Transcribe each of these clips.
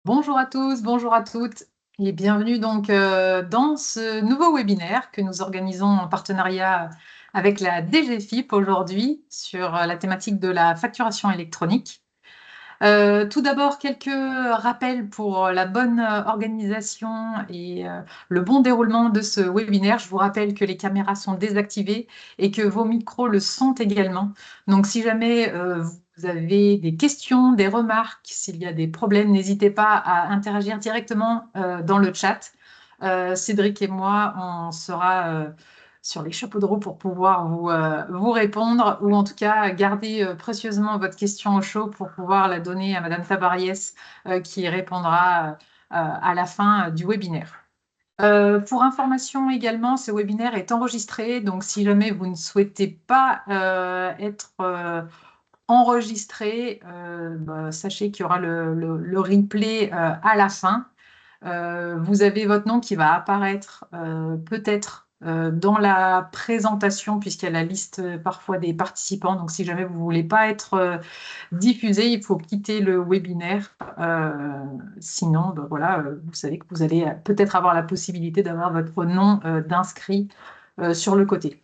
Bonjour à tous, bonjour à toutes et bienvenue donc dans ce nouveau webinaire que nous organisons en partenariat avec la DGFiP aujourd'hui sur la thématique de la facturation électronique. Tout d'abord, quelques rappels pour la bonne organisation et le bon déroulement de ce webinaire. Je vous rappelle que les caméras sont désactivées et que vos micros le sont également. Donc, si jamais vous avez des questions, des remarques, s'il y a des problèmes, n'hésitez pas à interagir directement dans le chat. Cédric et moi, on sera sur les chapeaux de roue pour pouvoir vous répondre ou en tout cas garder précieusement votre question au chaud pour pouvoir la donner à Madame Tabariès qui répondra à la fin du webinaire. Pour information également, ce webinaire est enregistré, donc si jamais vous ne souhaitez pas être enregistré, sachez qu'il y aura le replay à la fin. Vous avez votre nom qui va apparaître peut-être dans la présentation, puisqu'il y a la liste parfois des participants. Donc, si jamais vous ne voulez pas être diffusé, il faut quitter le webinaire. Sinon, voilà, vous savez que vous allez peut-être avoir la possibilité d'avoir votre nom d'inscrit sur le côté.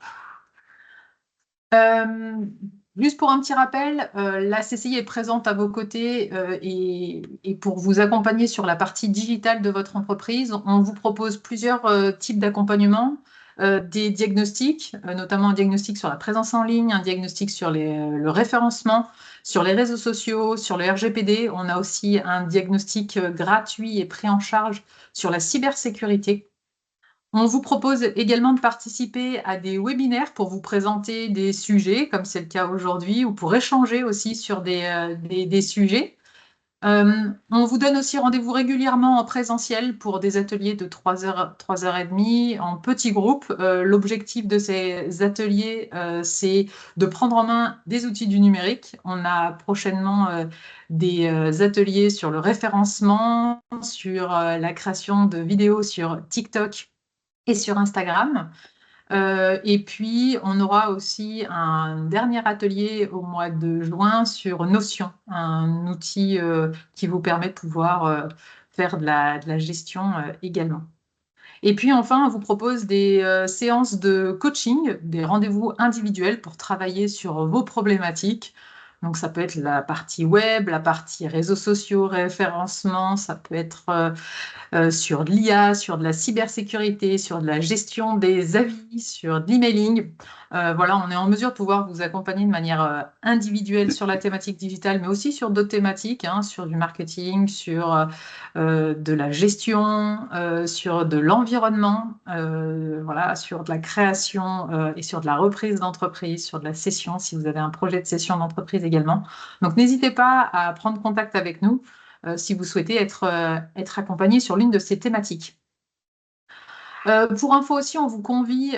Juste pour un petit rappel, la CCI est présente à vos côtés et pour vous accompagner sur la partie digitale de votre entreprise, on vous propose plusieurs types d'accompagnement, des diagnostics, notamment un diagnostic sur la présence en ligne, un diagnostic sur le référencement, sur les réseaux sociaux, sur le RGPD. On a aussi un diagnostic gratuit et pris en charge sur la cybersécurité. On vous propose également de participer à des webinaires pour vous présenter des sujets, comme c'est le cas aujourd'hui, ou pour échanger aussi sur des sujets. On vous donne aussi rendez-vous régulièrement en présentiel pour des ateliers de 3 heures, 3 heures et demie en petits groupes. L'objectif de ces ateliers, c'est de prendre en main des outils du numérique. On a prochainement des ateliers sur le référencement, sur la création de vidéos sur TikTok et sur Instagram. Et puis, on aura aussi un dernier atelier au mois de juin sur Notion, un outil qui vous permet de pouvoir faire de la gestion également. Et puis enfin, on vous propose des séances de coaching, des rendez-vous individuels pour travailler sur vos problématiques. Donc ça peut être la partie web, la partie réseaux sociaux, référencement, ça peut être sur de l'IA, sur de la cybersécurité, sur de la gestion des avis, sur de l'emailing. Voilà, on est en mesure de pouvoir vous accompagner de manière individuelle sur la thématique digitale, mais aussi sur d'autres thématiques, hein, sur du marketing, sur de la gestion, sur de l'environnement, voilà, sur de la création et sur de la reprise d'entreprise, sur de la cession, si vous avez un projet de cession d'entreprise également. Donc, n'hésitez pas à prendre contact avec nous si vous souhaitez être accompagné sur l'une de ces thématiques. Pour info aussi, on vous convie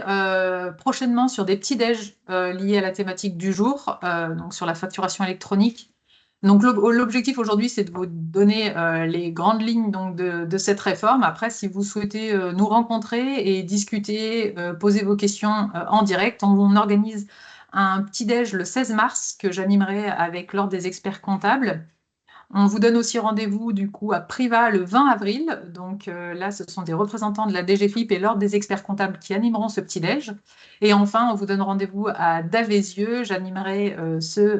prochainement sur des petits déj liés à la thématique du jour, donc sur la facturation électronique. Donc l'objectif aujourd'hui, c'est de vous donner les grandes lignes donc, de cette réforme. Après, si vous souhaitez nous rencontrer et discuter, poser vos questions en direct, on organise un petit déj le 16 mars que j'animerai avec l'Ordre des experts comptables. On vous donne aussi rendez-vous du coup à Privas le 20 avril. Donc là, ce sont des représentants de la DGFiP et l'Ordre des experts comptables qui animeront ce petit-déj. Et enfin, on vous donne rendez-vous à Davézieux. J'animerai ce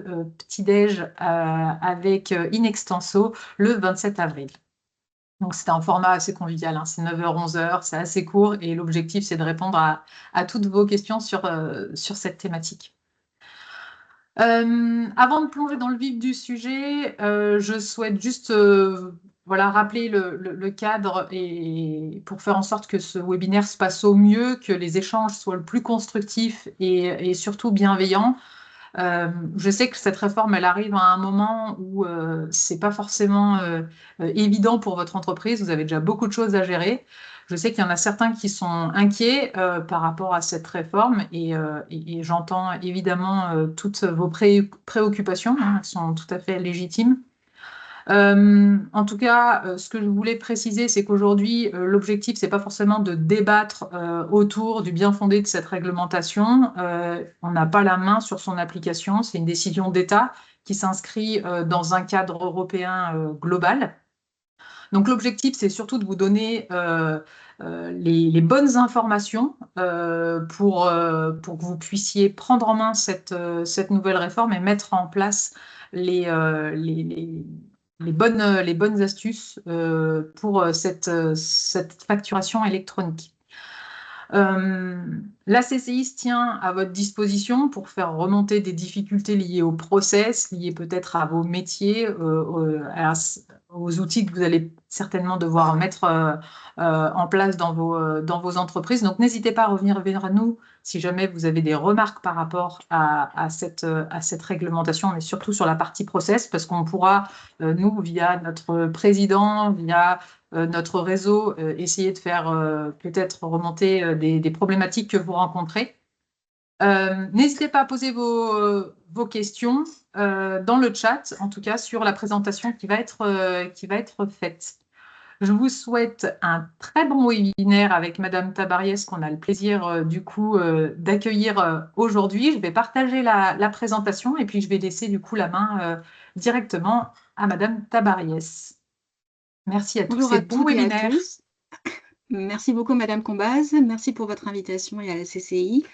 petit-déj avec Inextenso le 27 avril. Donc c'est un format assez convivial, hein. C'est 9h, 11h, c'est assez court et l'objectif, c'est de répondre à toutes vos questions sur cette thématique. Avant de plonger dans le vif du sujet, je souhaite juste voilà, rappeler le cadre et pour faire en sorte que ce webinaire se passe au mieux, que les échanges soient le plus constructifs et surtout bienveillants. Je sais que cette réforme, elle arrive à un moment où c'est pas forcément évident pour votre entreprise. Vous avez déjà beaucoup de choses à gérer. Je sais qu'il y en a certains qui sont inquiets par rapport à cette réforme et j'entends évidemment toutes vos préoccupations, hein, elles sont tout à fait légitimes. En tout cas, ce que je voulais préciser, c'est qu'aujourd'hui, l'objectif, c'est pas forcément de débattre autour du bien fondé de cette réglementation. On n'a pas la main sur son application. C'est une décision d'État qui s'inscrit dans un cadre européen global. Donc l'objectif, c'est surtout de vous donner les bonnes informations pour que vous puissiez prendre en main cette nouvelle réforme et mettre en place les, euh, les, les- les bonnes astuces pour cette facturation électronique. La CCI se tient à votre disposition pour faire remonter des difficultés liées au process, liées peut-être à vos métiers, aux outils que vous allez certainement devoir mettre en place dans vos entreprises. Donc, n'hésitez pas à revenir vers nous si jamais vous avez des remarques par rapport à cette réglementation, mais surtout sur la partie process, parce qu'on pourra, nous, via notre président, via notre réseau, essayer de faire peut-être remonter des problématiques que vous rencontrez. N'hésitez pas à poser vos questions dans le chat, en tout cas sur la présentation qui va être faite. Je vous souhaite un très bon webinaire avec Madame Tabariès, qu'on a le plaisir du coup d'accueillir aujourd'hui. Je vais partager la présentation et puis je vais laisser du coup la main directement à Madame Tabariès. Merci à tous Bonjour et à bon toutes et à webinaire. tous. Merci beaucoup, Madame Combaz. Merci pour votre invitation et à la CCI.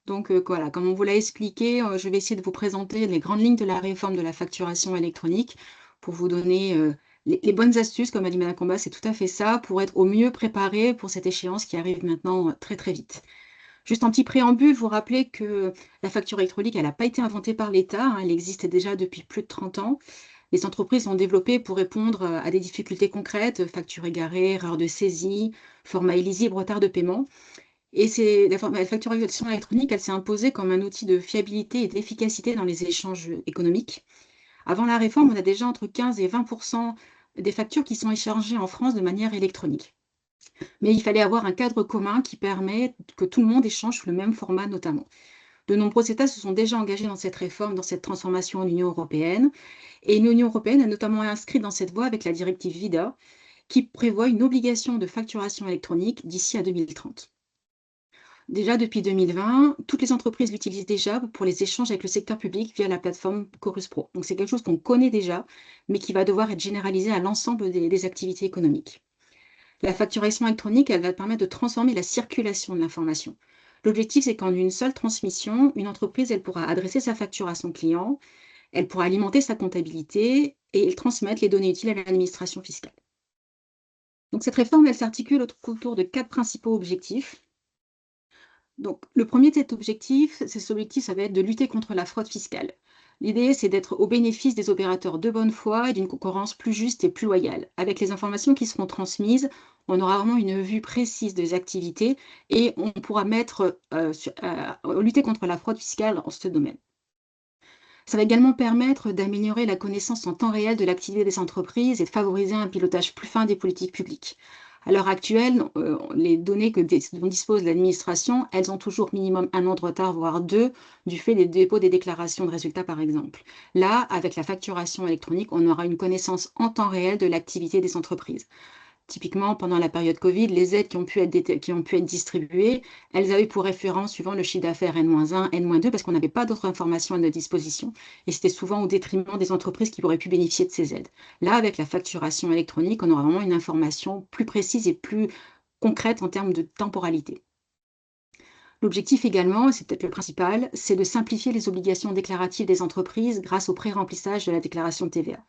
Donc voilà, comme on vous l'a expliqué, je vais essayer de vous présenter les grandes lignes de la réforme de la facturation électronique pour vous donner les bonnes astuces, comme a dit Madame Combaz, c'est tout à fait ça, pour être au mieux préparé pour cette échéance qui arrive maintenant très très vite. Juste un petit préambule, vous rappelez que la facture électronique, elle n'a pas été inventée par l'État, hein, elle existe déjà depuis plus de 30 ans. Les entreprises ont développé pour répondre à des difficultés concrètes, factures égarées, erreurs de saisie, format illisible, retard de paiement. Et la facturation électronique, elle s'est imposée comme un outil de fiabilité et d'efficacité dans les échanges économiques. Avant la réforme, on a déjà entre 15 et 20% des factures qui sont échangées en France de manière électronique. Mais il fallait avoir un cadre commun qui permet que tout le monde échange sous le même format notamment. De nombreux États se sont déjà engagés dans cette réforme, dans cette transformation de l'Union européenne. Et l'Union européenne a notamment inscrit dans cette voie avec la directive VIDA, qui prévoit une obligation de facturation électronique d'ici à 2030. Déjà depuis 2020, toutes les entreprises l'utilisent déjà pour les échanges avec le secteur public via la plateforme Chorus Pro. Donc c'est quelque chose qu'on connaît déjà, mais qui va devoir être généralisé à l'ensemble des activités économiques. La facturation électronique, elle va permettre de transformer la circulation de l'information. L'objectif, c'est qu'en une seule transmission, une entreprise, elle pourra adresser sa facture à son client, elle pourra alimenter sa comptabilité et transmettre les données utiles à l'administration fiscale. Donc cette réforme, elle s'articule autour de 4 principaux objectifs. Donc le premier de cet objectif, ça va être de lutter contre la fraude fiscale. L'idée, c'est d'être au bénéfice des opérateurs de bonne foi et d'une concurrence plus juste et plus loyale. Avec les informations qui seront transmises, on aura vraiment une vue précise des activités et on pourra lutter contre la fraude fiscale en ce domaine. Ça va également permettre d'améliorer la connaissance en temps réel de l'activité des entreprises et de favoriser un pilotage plus fin des politiques publiques. À l'heure actuelle, les données dont dispose l'administration, elles ont toujours minimum 1 an de retard, voire 2, du fait des dépôts des déclarations de résultats, par exemple. Là, avec la facturation électronique, on aura une connaissance en temps réel de l'activité des entreprises. Typiquement, pendant la période Covid, les aides qui ont pu être distribuées, elles avaient pour référence suivant le chiffre d'affaires N-1, N-2, parce qu'on n'avait pas d'autres informations à notre disposition. Et c'était souvent au détriment des entreprises qui auraient pu bénéficier de ces aides. Là, avec la facturation électronique, on aura vraiment une information plus précise et plus concrète en termes de temporalité. L'objectif également, et c'est peut-être le principal, c'est de simplifier les obligations déclaratives des entreprises grâce au pré-remplissage de la déclaration de TVA.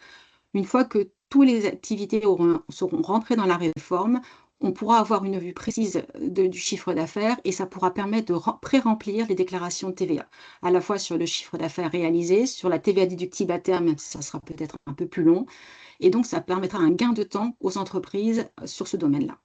Une fois que toutes les activités seront rentrées dans la réforme, on pourra avoir une vue précise du chiffre d'affaires et ça pourra permettre de pré-remplir les déclarations de TVA, à la fois sur le chiffre d'affaires réalisé, sur la TVA déductible à terme, même si ça sera peut-être un peu plus long. Et donc, ça permettra un gain de temps aux entreprises sur ce domaine-là.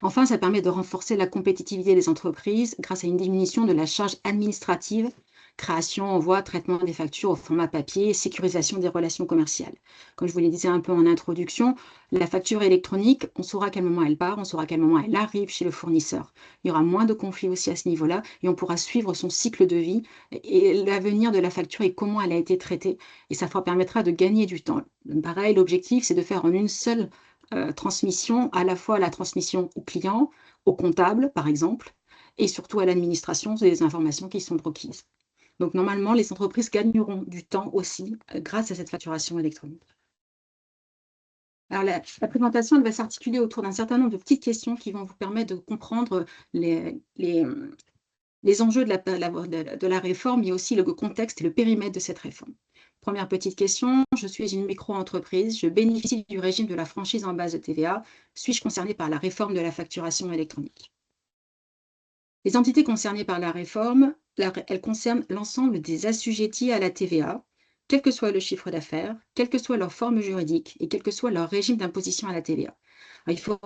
Enfin, ça permet de renforcer la compétitivité des entreprises grâce à une diminution de la charge administrative, création, envoi, traitement des factures au format papier, sécurisation des relations commerciales. Comme je vous le disais un peu en introduction, la facture électronique, on saura à quel moment elle part, on saura à quel moment elle arrive chez le fournisseur. Il y aura moins de conflits aussi à ce niveau-là et on pourra suivre son cycle de vie et l'avenir de la facture et comment elle a été traitée. Et ça permettra de gagner du temps. Pareil, l'objectif, c'est de faire en une seule transmission, à la fois la transmission au client, au comptable, par exemple, et surtout à l'administration des informations qui sont requises. Donc, normalement, les entreprises gagneront du temps aussi grâce à cette facturation électronique. Alors, la présentation, elle va s'articuler autour d'un certain nombre de petites questions qui vont vous permettre de comprendre les enjeux de la réforme, mais aussi le contexte et le périmètre de cette réforme. Première petite question, je suis une micro-entreprise, je bénéficie du régime de la franchise en base de TVA. Suis-je concernée par la réforme de la facturation électronique? Les entités concernées par la réforme, elles concernent l'ensemble des assujettis à la TVA, quel que soit le chiffre d'affaires, quelle que soit leur forme juridique et quel que soit leur régime d'imposition à la TVA. Alors, il faut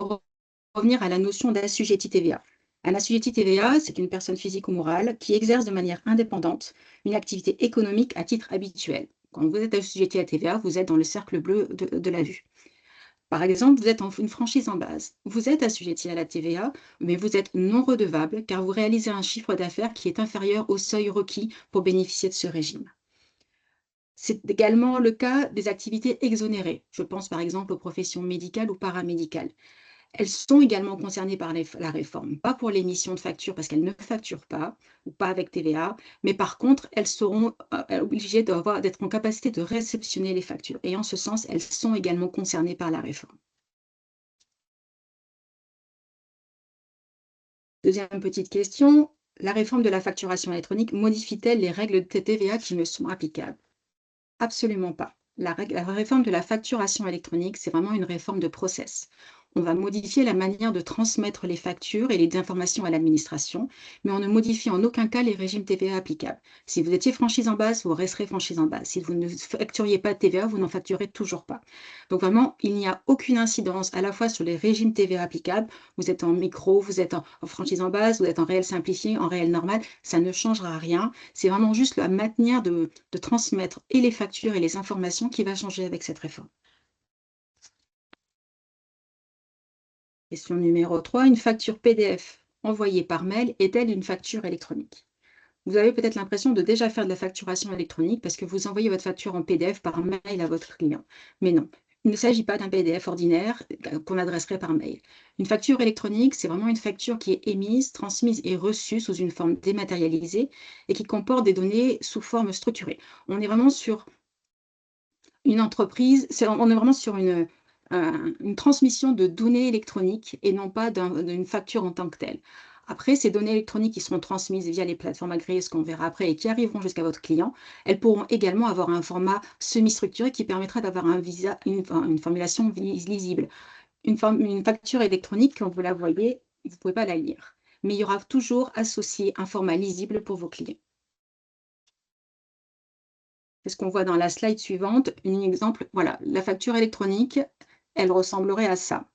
revenir à la notion d'assujetti TVA. Un assujetti TVA, c'est une personne physique ou morale qui exerce de manière indépendante une activité économique à titre habituel. Quand vous êtes assujetti à TVA, vous êtes dans le cercle bleu de la vue. Par exemple, vous êtes une franchise en base. Vous êtes assujetti à la TVA, mais vous êtes non redevable car vous réalisez un chiffre d'affaires qui est inférieur au seuil requis pour bénéficier de ce régime. C'est également le cas des activités exonérées. Je pense par exemple aux professions médicales ou paramédicales. Elles sont également concernées par la réforme, pas pour l'émission de factures parce qu'elles ne facturent pas ou pas avec TVA, mais par contre, elles seront obligées d'être en capacité de réceptionner les factures. Et en ce sens, elles sont également concernées par la réforme. Deuxième petite question, la réforme de la facturation électronique modifie-t-elle les règles de TVA qui me sont applicables? Absolument pas. La réforme de la facturation électronique, c'est vraiment une réforme de process. On va modifier la manière de transmettre les factures et les informations à l'administration, mais on ne modifie en aucun cas les régimes TVA applicables. Si vous étiez franchise en base, vous resterez franchise en base. Si vous ne facturiez pas de TVA, vous n'en facturez toujours pas. Donc vraiment, il n'y a aucune incidence à la fois sur les régimes TVA applicables. Vous êtes en micro, vous êtes en franchise en base, vous êtes en réel simplifié, en réel normal. Ça ne changera rien. C'est vraiment juste la manière de transmettre et les factures et les informations qui va changer avec cette réforme. Question numéro 3. Une facture PDF envoyée par mail est-elle une facture électronique? Vous avez peut-être l'impression de déjà faire de la facturation électronique parce que vous envoyez votre facture en PDF par mail à votre client. Mais non, il ne s'agit pas d'un PDF ordinaire qu'on adresserait par mail. Une facture électronique, c'est vraiment une facture qui est émise, transmise et reçue sous une forme dématérialisée et qui comporte des données sous forme structurée. On est vraiment sur une entreprise, on est vraiment sur une transmission de données électroniques et non pas d'une facture en tant que telle. Après, ces données électroniques qui seront transmises via les plateformes agréées, ce qu'on verra après, et qui arriveront jusqu'à votre client, elles pourront également avoir un format semi-structuré qui permettra d'avoir une formulation lisible. Une facture électronique, quand vous la voyez, vous ne pouvez pas la lire. Mais il y aura toujours associé un format lisible pour vos clients. C'est ce qu'on voit dans la slide suivante. Un exemple, voilà, la facture électronique, elle ressemblerait à ça.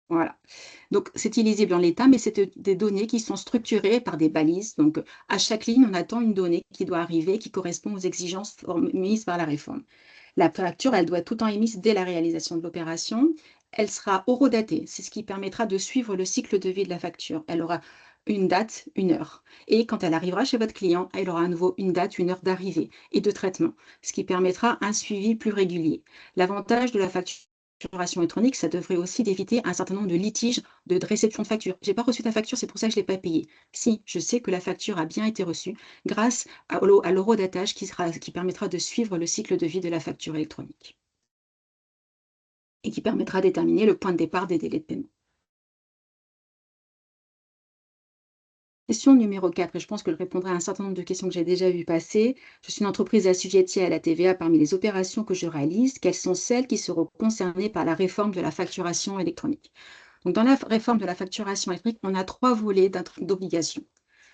Voilà. Donc, c'est illisible en l'état, mais c'est des données qui sont structurées par des balises. Donc, à chaque ligne, on attend une donnée qui doit arriver, qui correspond aux exigences mises par la réforme. La facture, elle doit être tout le temps émise dès la réalisation de l'opération. Elle sera horodatée. C'est ce qui permettra de suivre le cycle de vie de la facture. Elle aura une date, une heure. Et quand elle arrivera chez votre client, elle aura à nouveau une date, une heure d'arrivée et de traitement, ce qui permettra un suivi plus régulier. L'avantage de la facturation électronique, ça devrait aussi éviter un certain nombre de litiges de réception de facture. J'ai pas reçu ta facture, c'est pour ça que je l'ai pas payée. Si, je sais que la facture a bien été reçue grâce à l'horodatage qui permettra de suivre le cycle de vie de la facture électronique et qui permettra de déterminer le point de départ des délais de paiement. Question numéro 4, et je pense que je répondrai à un certain nombre de questions que j'ai déjà vues passer. Je suis une entreprise assujettie à la TVA. Parmi les opérations que je réalise, quelles sont celles qui seront concernées par la réforme de la facturation électronique? Donc, dans la réforme de la facturation électronique, on a 3 volets d'obligations.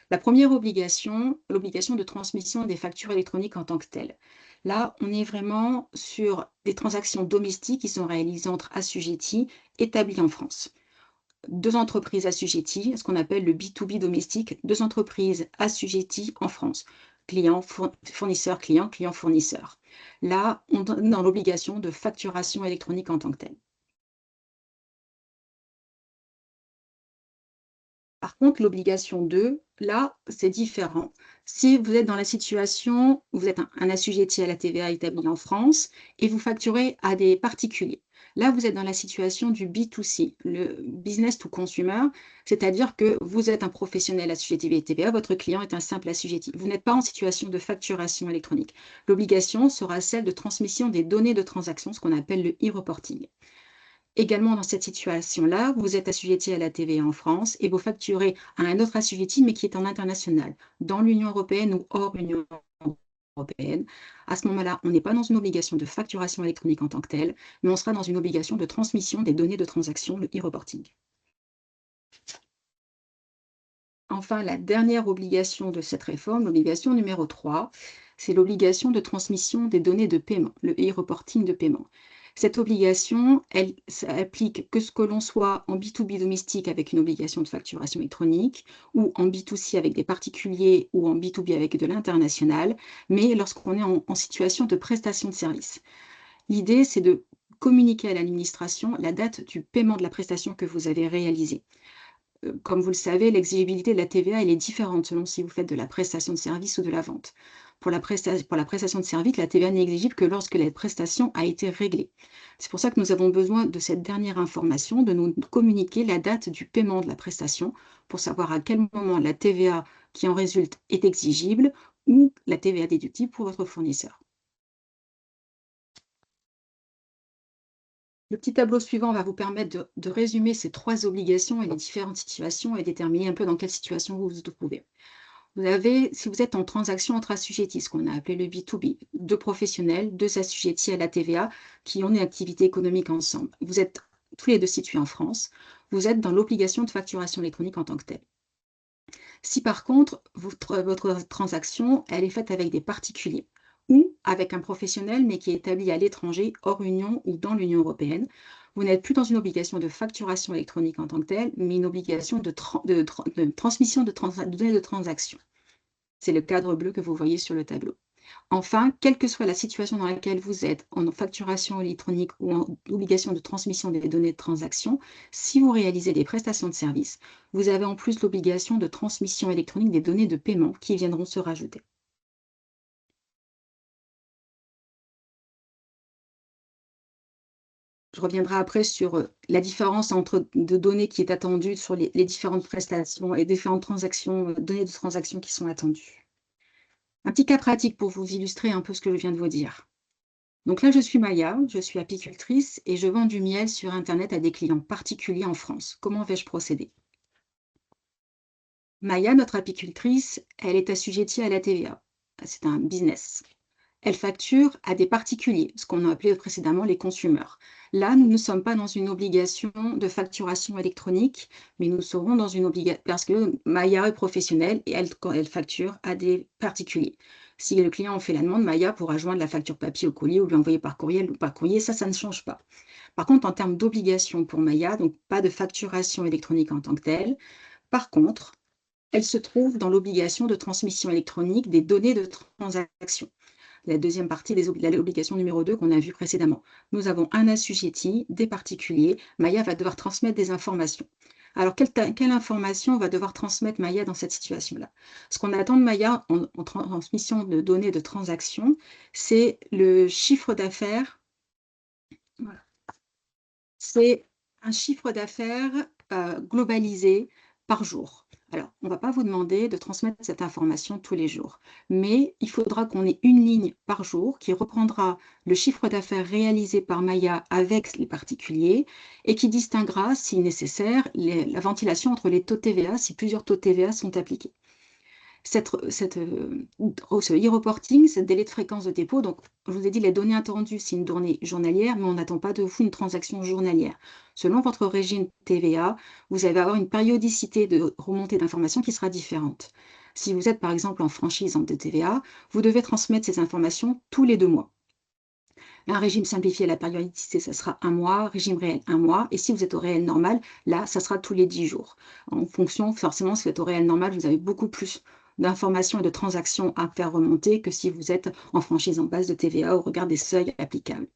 La première obligation, l'obligation de transmission des factures électroniques en tant que telles. Là, on est vraiment sur des transactions domestiques qui sont réalisées entre assujettis établis en France. 2 entreprises assujetties, ce qu'on appelle le B2B domestique, 2 entreprises assujetties en France. Client, fournisseur, client, client, fournisseur. Là, on est dans l'obligation de facturation électronique en tant que telle. Par contre, l'obligation 2, là, c'est différent. Si vous êtes dans la situation où vous êtes un assujetti à la TVA établi en France et vous facturez à des particuliers, Là, vous êtes dans la situation du B2C, le business to consumer, c'est-à-dire que vous êtes un professionnel assujetti à TVA, votre client est un simple assujetti. Vous n'êtes pas en situation de facturation électronique. L'obligation sera celle de transmission des données de transaction, ce qu'on appelle le e-reporting. Également, dans cette situation-là, vous êtes assujetti à la TVA en France et vous facturez à un autre assujetti, mais qui est en international, dans l'Union européenne ou hors Union européenne. À ce moment-là, on n'est pas dans une obligation de facturation électronique en tant que telle, mais on sera dans une obligation de transmission des données de transaction, le e-reporting. Enfin, la dernière obligation de cette réforme, l'obligation numéro 3, c'est l'obligation de transmission des données de paiement, le e-reporting de paiement. Cette obligation, elle s'applique que ce que l'on soit en B2B domestique avec une obligation de facturation électronique ou en B2C avec des particuliers ou en B2B avec de l'international, mais lorsqu'on est en situation de prestation de service. L'idée, c'est de communiquer à l'administration la date du paiement de la prestation que vous avez réalisée. Comme vous le savez, l'exigibilité de la TVA, elle est différente selon si vous faites de la prestation de service ou de la vente. Pour la prestation de service, la TVA n'est exigible que lorsque la prestation a été réglée. C'est pour ça que nous avons besoin de cette dernière information, de nous communiquer la date du paiement de la prestation pour savoir à quel moment la TVA qui en résulte est exigible ou la TVA déductible pour votre fournisseur. Le petit tableau suivant va vous permettre de résumer ces 3 obligations et les différentes situations et déterminer un peu dans quelle situation vous vous trouvez. Vous avez, si vous êtes en transaction entre assujettis, ce qu'on a appelé le B2B, 2 professionnels, 2 assujettis à la TVA qui ont une activité économique ensemble. Vous êtes tous les 2 situés en France. Vous êtes dans l'obligation de facturation électronique en tant que telle. Si par contre, votre transaction, elle est faite avec des particuliers ou avec un professionnel, mais qui est établi à l'étranger, hors Union ou dans l'Union européenne, vous n'êtes plus dans une obligation de facturation électronique en tant que telle, mais une obligation de transmission de données de transaction. C'est le cadre bleu que vous voyez sur le tableau. Enfin, quelle que soit la situation dans laquelle vous êtes, en facturation électronique ou en obligation de transmission des données de transaction, si vous réalisez des prestations de services, vous avez en plus l'obligation de transmission électronique des données de paiement qui viendront se rajouter. Je reviendrai après sur la différence entre de données qui est attendue sur les différentes prestations et différentes transactions, données de transaction qui sont attendues. Un petit cas pratique pour vous illustrer un peu ce que je viens de vous dire. Donc là, je suis Maya, je suis apicultrice et je vends du miel sur Internet à des clients particuliers en France. Comment vais-je procéder? Maya, notre apicultrice, elle est assujettie à la TVA. C'est un business. Elle facture à des particuliers, ce qu'on a appelé précédemment les consumers. Là, nous ne sommes pas dans une obligation de facturation électronique, mais nous serons dans une obligation, parce que Maya est professionnelle et elle facture à des particuliers. Si le client en fait la demande, Maya pourra joindre la facture papier au colis ou lui envoyer par courriel ou par courrier, ça ne change pas. Par contre, en termes d'obligation pour Maya, donc pas de facturation électronique en tant que telle, par contre, elle se trouve dans l'obligation de transmission électronique des données de transaction. La deuxième partie de l'obligation numéro 2 qu'on a vue précédemment. Nous avons un assujetti, des particuliers. Maya va devoir transmettre des informations. Alors, quelle information va devoir transmettre Maya dans cette situation-là? Ce qu'on attend de Maya en transmission de données de transaction, c'est le chiffre d'affaires. Voilà. C'est un chiffre d'affaires globalisé par jour. Alors, on ne va pas vous demander de transmettre cette information tous les jours, mais il faudra qu'on ait une ligne par jour qui reprendra le chiffre d'affaires réalisé par Maya avec les particuliers et qui distinguera, si nécessaire, la ventilation entre les taux TVA, si plusieurs taux TVA sont appliqués. Ce e-reporting, ce délai de fréquence de dépôt, donc je vous ai dit les données attendues, c'est une donnée journalière, mais on n'attend pas de vous une transaction journalière. Selon votre régime TVA, vous allez avoir une périodicité de remontée d'informations qui sera différente. Si vous êtes par exemple en franchise de TVA, vous devez transmettre ces informations tous les 2 mois. Un régime simplifié, la périodicité, ça sera 1 mois, régime réel 1 mois, et si vous êtes au réel normal, là, ça sera tous les 10 jours. En fonction, forcément, si vous êtes au réel normal, vous avez beaucoup plus d'informations et de transactions à faire remonter que si vous êtes en franchise en base de TVA au regard des seuils applicables.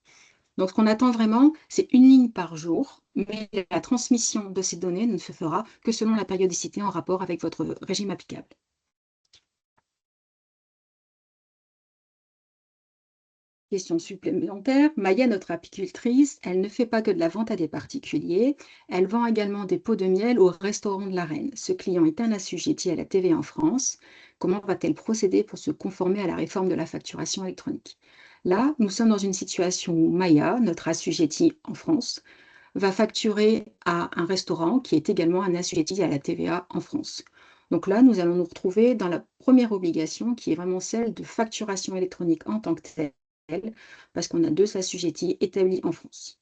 Donc, ce qu'on attend vraiment, c'est une ligne par jour, mais la transmission de ces données ne se fera que selon la périodicité en rapport avec votre régime applicable. Question supplémentaire. Maya, notre apicultrice, elle ne fait pas que de la vente à des particuliers. Elle vend également des pots de miel au restaurant de la Reine. Ce client est un assujetti à la TVA en France. Comment va-t-elle procéder pour se conformer à la réforme de la facturation électronique? Là, nous sommes dans une situation où Maya, notre assujetti en France, va facturer à un restaurant qui est également un assujetti à la TVA en France. Donc là, nous allons nous retrouver dans la première obligation qui est vraiment celle de facturation électronique en tant que telle, parce qu'on a deux assujettis établis en France.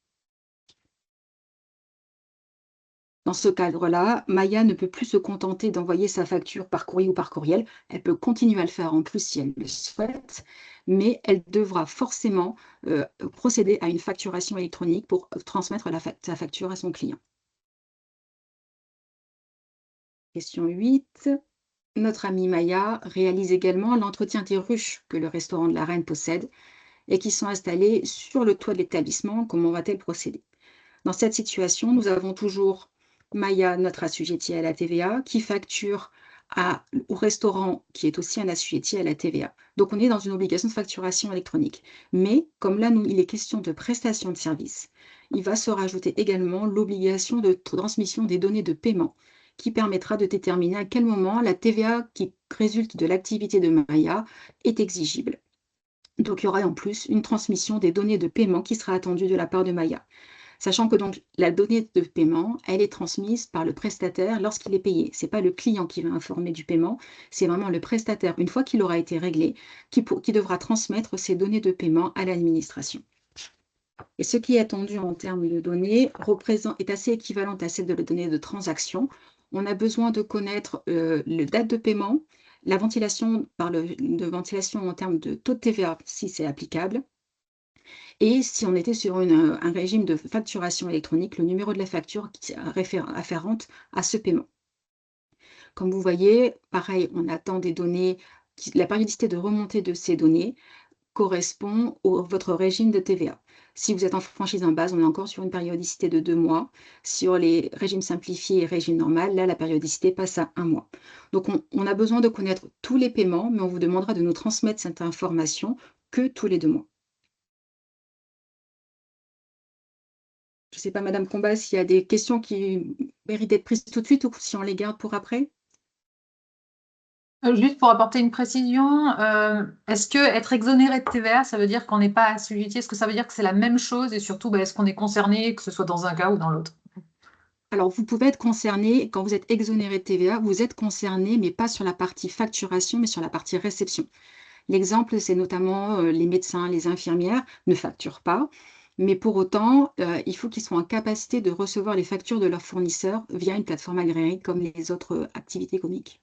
Dans ce cadre-là, Maya ne peut plus se contenter d'envoyer sa facture par courrier ou par courriel. Elle peut continuer à le faire en plus si elle le souhaite, mais elle devra forcément procéder à une facturation électronique pour transmettre sa facture à son client. Question 8. Notre amie Maya réalise également l'entretien des ruches que le restaurant de la Reine possède et qui sont installées sur le toit de l'établissement. Comment va-t-elle procéder? Dans cette situation, nous avons toujours Maya, notre assujetti à la TVA, qui facture au restaurant qui est aussi un assujetti à la TVA. Donc on est dans une obligation de facturation électronique. Mais comme là, il est question de prestation de service, il va se rajouter également l'obligation de transmission des données de paiement qui permettra de déterminer à quel moment la TVA qui résulte de l'activité de Maya est exigible. Donc il y aura en plus une transmission des données de paiement qui sera attendue de la part de Maya. Sachant que donc la donnée de paiement, elle est transmise par le prestataire lorsqu'il est payé. Ce n'est pas le client qui va informer du paiement, c'est vraiment le prestataire, une fois qu'il aura été réglé, qui devra transmettre ces données de paiement à l'administration. Et ce qui est attendu en termes de données est assez équivalent à celle de la donnée de transaction. On a besoin de connaître le date de paiement, la ventilation, de ventilation en termes de taux de TVA, si c'est applicable, et si on était sur un régime de facturation électronique, le numéro de la facture afférente à ce paiement. Comme vous voyez, pareil, on attend des données, la périodicité de remontée de ces données correspond à votre régime de TVA. Si vous êtes en franchise en base, on est encore sur une périodicité de 2 mois. Sur les régimes simplifiés et régime normal, là, la périodicité passe à 1 mois. Donc, on a besoin de connaître tous les paiements, mais on vous demandera de nous transmettre cette information que tous les 2 mois. Je ne sais pas, Madame Combas, s'il y a des questions qui méritent d'être prises tout de suite ou si on les garde pour après? Juste pour apporter une précision, est-ce que être exonéré de TVA, ça veut dire qu'on n'est pas assujetti? Est-ce que ça veut dire que c'est la même chose? Et surtout, est-ce qu'on est concerné, que ce soit dans un cas ou dans l'autre? Alors, vous pouvez être concerné, quand vous êtes exonéré de TVA, vous êtes concerné, mais pas sur la partie facturation, mais sur la partie réception. L'exemple, c'est notamment les médecins, les infirmières ne facturent pas, mais pour autant, il faut qu'ils soient en capacité de recevoir les factures de leurs fournisseurs via une plateforme agréée comme les autres activités économiques.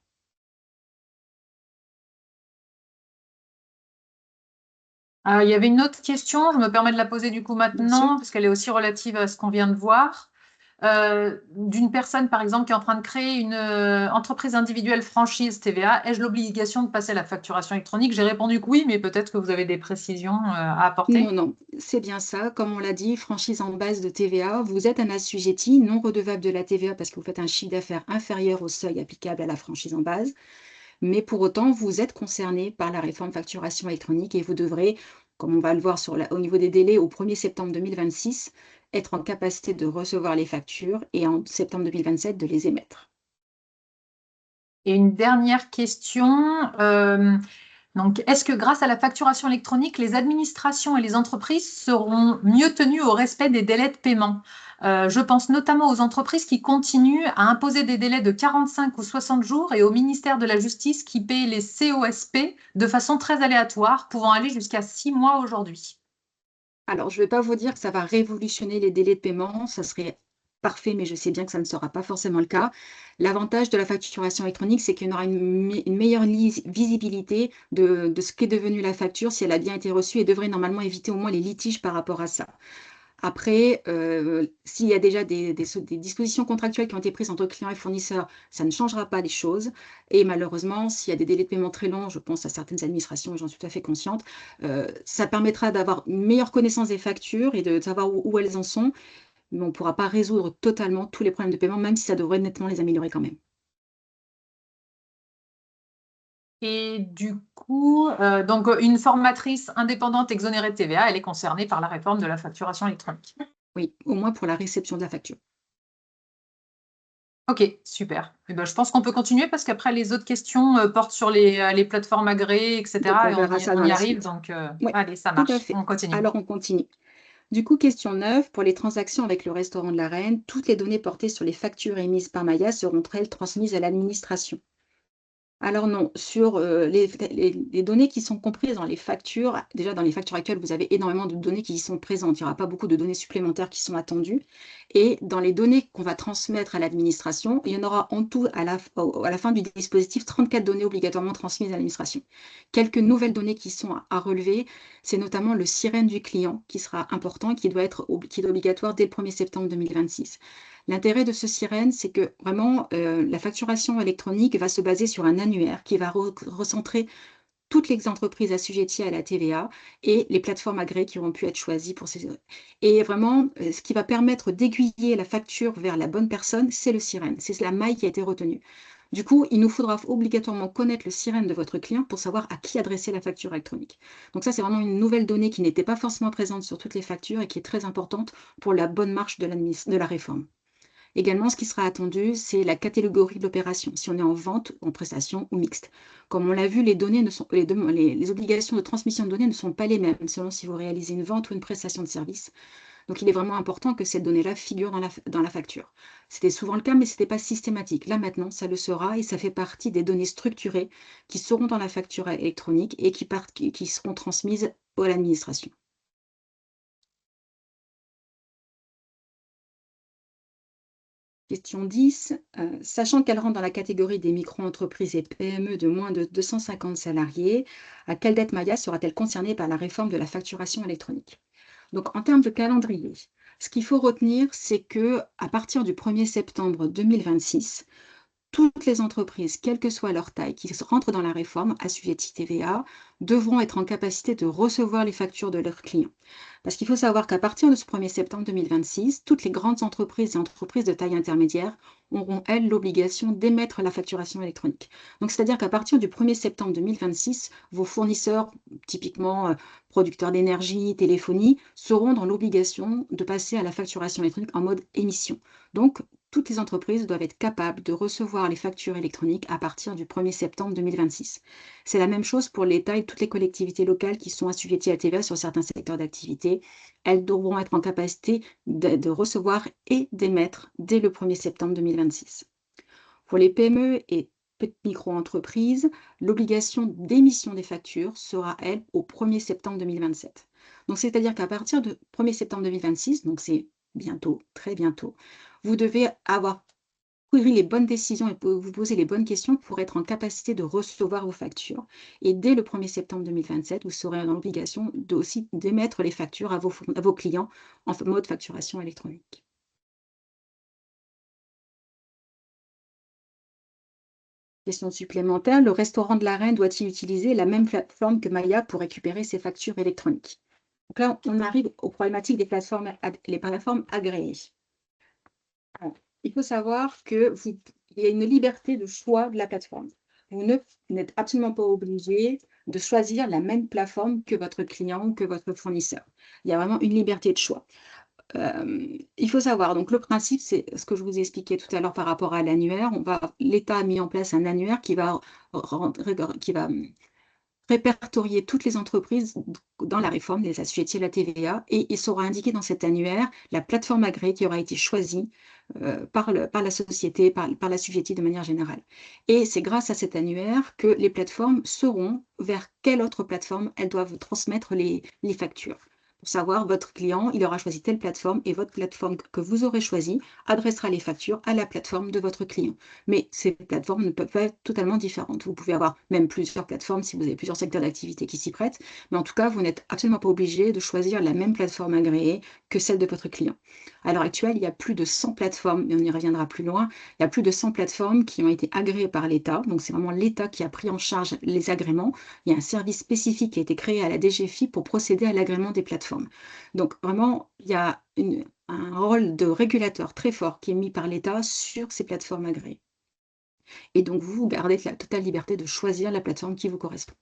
Il y avait une autre question, je me permets de la poser du coup Bien sûr. maintenant, parce qu'elle est aussi relative à ce qu'on vient de voir. D'une personne, par exemple, qui est en train de créer une entreprise individuelle franchise TVA, ai-je l'obligation de passer à la facturation électronique? J'ai répondu que oui, mais peut-être que vous avez des précisions à Non, apporter. non, c'est bien ça. Comme on l'a dit, franchise en base de TVA, vous êtes un assujetti non redevable de la TVA parce que vous faites un chiffre d'affaires inférieur au seuil applicable à la franchise en base. Mais pour autant, vous êtes concerné par la réforme facturation électronique et vous devrez, comme on va le voir au niveau des délais, au 1er septembre 2026, être en capacité de recevoir les factures et en septembre 2027 de les émettre. Et une dernière question. Donc, est-ce que grâce à la facturation électronique, les administrations et les entreprises seront mieux tenues au respect des délais de paiement? Je pense notamment aux entreprises qui continuent à imposer des délais de 45 ou 60 jours et au ministère de la Justice qui paie les COSP de façon très aléatoire, pouvant aller jusqu'à 6 mois aujourd'hui. Alors, je ne vais pas vous dire que ça va révolutionner les délais de paiement, ça serait parfait, mais je sais bien que ça ne sera pas forcément le cas. L'avantage de la facturation électronique, c'est qu'il y aura une meilleure visibilité de ce qu'est devenue la facture, si elle a bien été reçue, et devrait normalement éviter au moins les litiges par rapport à ça. Après, s'il y a déjà des dispositions contractuelles qui ont été prises entre clients et fournisseurs, ça ne changera pas les choses. Et malheureusement, s'il y a des délais de paiement très longs, je pense à certaines administrations, et j'en suis tout à fait consciente, ça permettra d'avoir une meilleure connaissance des factures et de savoir où elles en sont, mais on ne pourra pas résoudre totalement tous les problèmes de paiement, même si ça devrait nettement les améliorer quand même. Et du coup, donc une formatrice indépendante exonérée de TVA, elle est concernée par la réforme de la facturation électronique. Oui, au moins pour la réception de la facture. Ok, super. Eh ben, je pense qu'on peut continuer parce qu'après, les autres questions portent sur les plateformes agréées, Donc, etc. on Et verra ça on dans y la arrive. suite. Donc, Oui, allez, ça tout à marche. fait. On continue. Alors, on continue. Du coup, question 9, pour les transactions avec le restaurant de la Reine, toutes les données portées sur les factures émises par Maya seront-elles transmises à l'administration? Alors non, sur les données qui sont comprises dans les factures, déjà dans les factures actuelles, vous avez énormément de données qui y sont présentes. Il n'y aura pas beaucoup de données supplémentaires qui sont attendues. Et dans les données qu'on va transmettre à l'administration, il y en aura en tout à la fin du dispositif 34 données obligatoirement transmises à l'administration. Quelques nouvelles données qui sont à relever, c'est notamment le sirène du client qui sera important et qui est obligatoire dès le 1er septembre 2026. L'intérêt de ce sirène, c'est que vraiment, la facturation électronique va se baser sur un annuaire qui va recentrer toutes les entreprises assujetties à la TVA et les plateformes agréées qui auront pu être choisies pour ces. Et vraiment, ce qui va permettre d'aiguiller la facture vers la bonne personne, c'est le sirène. C'est la maille qui a été retenue. Du coup, il nous faudra obligatoirement connaître le sirène de votre client pour savoir à qui adresser la facture électronique. Donc ça, c'est vraiment une nouvelle donnée qui n'était pas forcément présente sur toutes les factures et qui est très importante pour la bonne marche de la réforme. Également, ce qui sera attendu, c'est la catégorie de l'opération, si on est en vente, en prestation ou mixte. Comme on l'a vu, les obligations de transmission de données ne sont pas les mêmes selon si vous réalisez une vente ou une prestation de service. Donc, il est vraiment important que cette donnée-là figure dans la facture. C'était souvent le cas, mais ce n'était pas systématique. Là, maintenant, ça le sera et ça fait partie des données structurées qui seront dans la facture électronique et qui seront transmises à l'administration. Question 10. Sachant qu'elle rentre dans la catégorie des micro-entreprises et PME de moins de 250 salariés, à quelle date Maya sera-t-elle concernée par la réforme de la facturation électronique? Donc, en termes de calendrier, ce qu'il faut retenir, c'est que à partir du 1er septembre 2026, toutes les entreprises, quelle que soit leur taille, qui rentrent dans la réforme assujetties TVA, devront être en capacité de recevoir les factures de leurs clients. Parce qu'il faut savoir qu'à partir de ce 1er septembre 2026, toutes les grandes entreprises et entreprises de taille intermédiaire auront, elles, l'obligation d'émettre la facturation électronique. Donc, c'est-à-dire qu'à partir du 1er septembre 2026, vos fournisseurs, typiquement producteurs d'énergie, téléphonie, seront dans l'obligation de passer à la facturation électronique en mode émission. Donc, toutes les entreprises doivent être capables de recevoir les factures électroniques à partir du 1er septembre 2026. C'est la même chose pour l'État et toutes les collectivités locales qui sont assujetties à TVA sur certains secteurs d'activité. Elles devront être en capacité de recevoir et d'émettre dès le 1er septembre 2026. Pour les PME et petites micro-entreprises, l'obligation d'émission des factures sera, elle, au 1er septembre 2027. Donc, c'est-à-dire qu'à partir du 1er septembre 2026, donc c'est bientôt, très bientôt, vous devez avoir pris les bonnes décisions et vous poser les bonnes questions pour être en capacité de recevoir vos factures. Et dès le 1er septembre 2027, vous serez dans l'obligation aussi d'émettre les factures à vos clients en mode facturation électronique. Question supplémentaire, le restaurant de la Reine doit-il utiliser la même plateforme que Maya pour récupérer ses factures électroniques? Donc là, on arrive aux problématiques des plateformes, les plateformes agréées. Alors, il faut savoir qu'il y a une liberté de choix de la plateforme. N'êtes absolument pas obligé de choisir la même plateforme que votre client ou que votre fournisseur. Il y a vraiment une liberté de choix. Il faut savoir, donc le principe, c'est ce que je vous ai expliqué tout à l'heure par rapport à l'annuaire. L'État a mis en place un annuaire qui va répertorier toutes les entreprises dans la réforme, les assujetties à la TVA, et il sera indiqué dans cet annuaire la plateforme agréée qui aura été choisie par la société, par l'assujetti de manière générale. Et c'est grâce à cet annuaire que les plateformes sauront vers quelle autre plateforme elles doivent transmettre les factures. Pour savoir, votre client, il aura choisi telle plateforme et votre plateforme que vous aurez choisie adressera les factures à la plateforme de votre client. Mais ces plateformes ne peuvent pas être totalement différentes. Vous pouvez avoir même plusieurs plateformes si vous avez plusieurs secteurs d'activité qui s'y prêtent. Mais en tout cas, vous n'êtes absolument pas obligé de choisir la même plateforme agréée que celle de votre client. À l'heure actuelle, il y a plus de 100 plateformes, mais on y reviendra plus loin. Il y a plus de 100 plateformes qui ont été agréées par l'État. Donc, c'est vraiment l'État qui a pris en charge les agréments. Il y a un service spécifique qui a été créé à la DGFiP pour procéder à l'agrément des plateformes. Donc, vraiment, il y a un rôle de régulateur très fort qui est mis par l'État sur ces plateformes agréées. Et donc, vous gardez la totale liberté de choisir la plateforme qui vous correspond.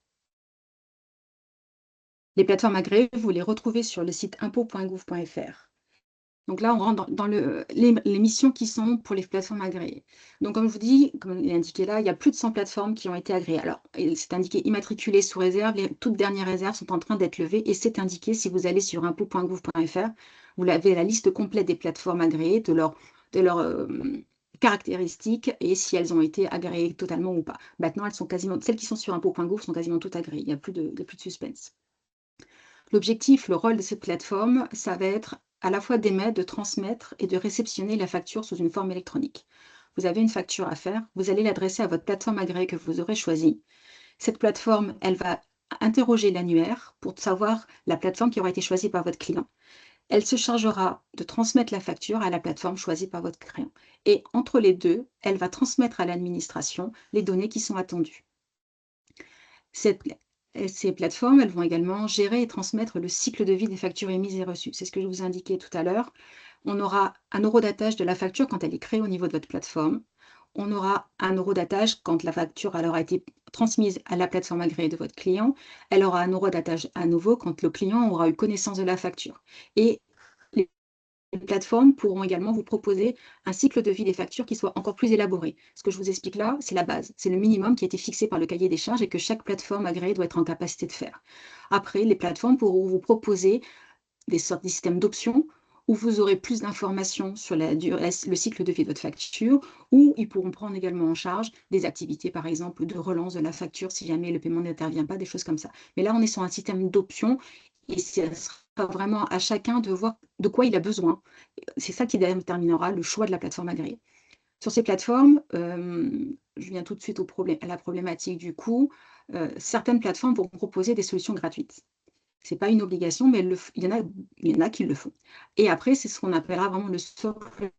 Les plateformes agréées, vous les retrouvez sur le site impôts.gouv.fr. Donc là, on rentre dans les missions qui sont pour les plateformes agréées. Donc, comme je vous dis, comme il est indiqué là, il y a plus de 100 plateformes qui ont été agréées. Alors, c'est indiqué immatriculées sous réserve. Les toutes dernières réserves sont en train d'être levées et c'est indiqué si vous allez sur impôts.gouv.fr, vous avez la liste complète des plateformes agréées, de leurs caractéristiques et si elles ont été agréées totalement ou pas. Maintenant, celles qui sont sur impôts.gouv sont quasiment toutes agréées. Il n'y a plus de suspense. L'objectif, le rôle de cette plateforme, ça va être à la fois d'émettre, de transmettre et de réceptionner la facture sous une forme électronique. Vous avez une facture à faire, vous allez l'adresser à votre plateforme agréée que vous aurez choisie. Cette plateforme, elle va interroger l'annuaire pour savoir la plateforme qui aura été choisie par votre client. Elle se chargera de transmettre la facture à la plateforme choisie par votre client. Et entre les deux, elle va transmettre à l'administration les données qui sont attendues. Ces plateformes, elles vont également gérer et transmettre le cycle de vie des factures émises et reçues. C'est ce que je vous indiquais tout à l'heure. On aura un eurodatage de la facture quand elle est créée au niveau de votre plateforme. On aura un eurodatage quand la facture aura été transmise à la plateforme agréée de votre client. Elle aura un eurodatage à nouveau quand le client aura eu connaissance de la facture. Et les plateformes pourront également vous proposer un cycle de vie des factures qui soit encore plus élaboré. Ce que je vous explique là, c'est la base. C'est le minimum qui a été fixé par le cahier des charges et que chaque plateforme agréée doit être en capacité de faire. Après, les plateformes pourront vous proposer des sortes de systèmes d'options où vous aurez plus d'informations sur le cycle de vie de votre facture, ou ils pourront prendre également en charge des activités, par exemple, de relance de la facture si jamais le paiement n'intervient pas, des choses comme ça. Mais là, on est sur un système d'options et ce sera vraiment à chacun de voir de quoi il a besoin. C'est ça qui déterminera le choix de la plateforme agréée. Sur ces plateformes, je viens tout de suite à la problématique du coût. Certaines plateformes vont proposer des solutions gratuites. Ce n'est pas une obligation, mais il y en a qui le font. Et après, c'est ce qu'on appellera vraiment le socle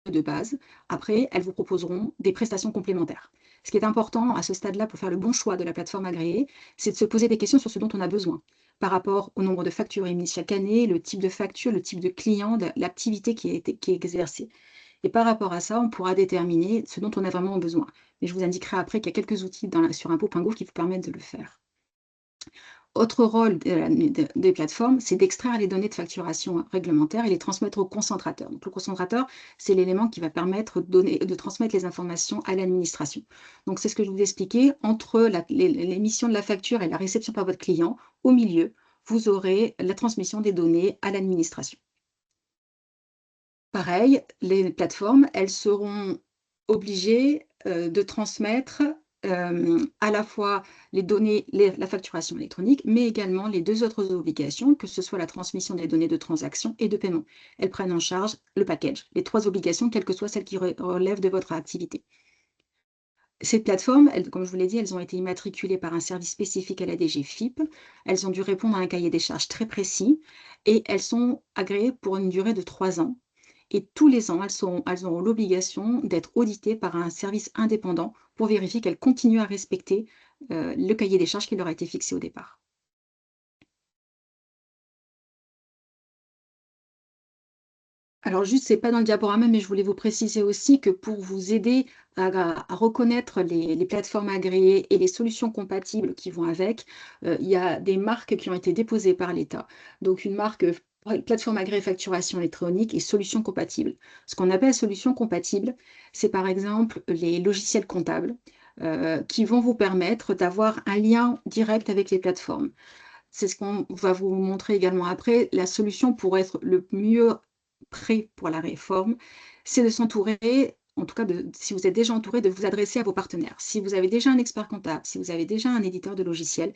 de base. Après, elles vous proposeront des prestations complémentaires. Ce qui est important à ce stade-là pour faire le bon choix de la plateforme agréée, c'est de se poser des questions sur ce dont on a besoin par rapport au nombre de factures émises chaque année, le type de facture, le type de client, l'activité qui est exercée. Et par rapport à ça, on pourra déterminer ce dont on a vraiment besoin. Et je vous indiquerai après qu'il y a quelques outils sur impôts.gouv qui vous permettent de le faire. Autre rôle des plateformes, c'est d'extraire les données de facturation réglementaire et les transmettre au concentrateur. Donc, le concentrateur, c'est l'élément qui va permettre de transmettre les informations à l'administration. Donc, c'est ce que je vous expliquais, entre l'émission de la facture et la réception par votre client, au milieu, vous aurez la transmission des données à l'administration. Pareil, les plateformes, elles seront obligées de transmettre à la fois les données, la facturation électronique, mais également les deux autres obligations, que ce soit la transmission des données de transaction et de paiement. Elles prennent en charge le package, les trois obligations, quelle que soit celle qui relève de votre activité. Ces plateformes, comme je vous l'ai dit, elles ont été immatriculées par un service spécifique à la DGFiP. Elles ont dû répondre à un cahier des charges très précis et elles sont agréées pour une durée de 3 ans. Et tous les ans, elles auront l'obligation d'être auditées par un service indépendant pour vérifier qu'elles continuent à respecter le cahier des charges qui leur a été fixé au départ. Alors juste, c'est pas dans le diaporama, mais je voulais vous préciser aussi que pour vous aider à reconnaître les plateformes agréées et les solutions compatibles qui vont avec, il y a des marques qui ont été déposées par l'État. Donc une marque plateforme agréée facturation électronique et solutions compatibles. Ce qu'on appelle solutions compatibles, c'est par exemple les logiciels comptables qui vont vous permettre d'avoir un lien direct avec les plateformes. C'est ce qu'on va vous montrer également après. La solution pour être le mieux prêt pour la réforme, c'est de s'entourer, en tout cas si vous êtes déjà entouré, de vous adresser à vos partenaires. Si vous avez déjà un expert comptable, si vous avez déjà un éditeur de logiciel,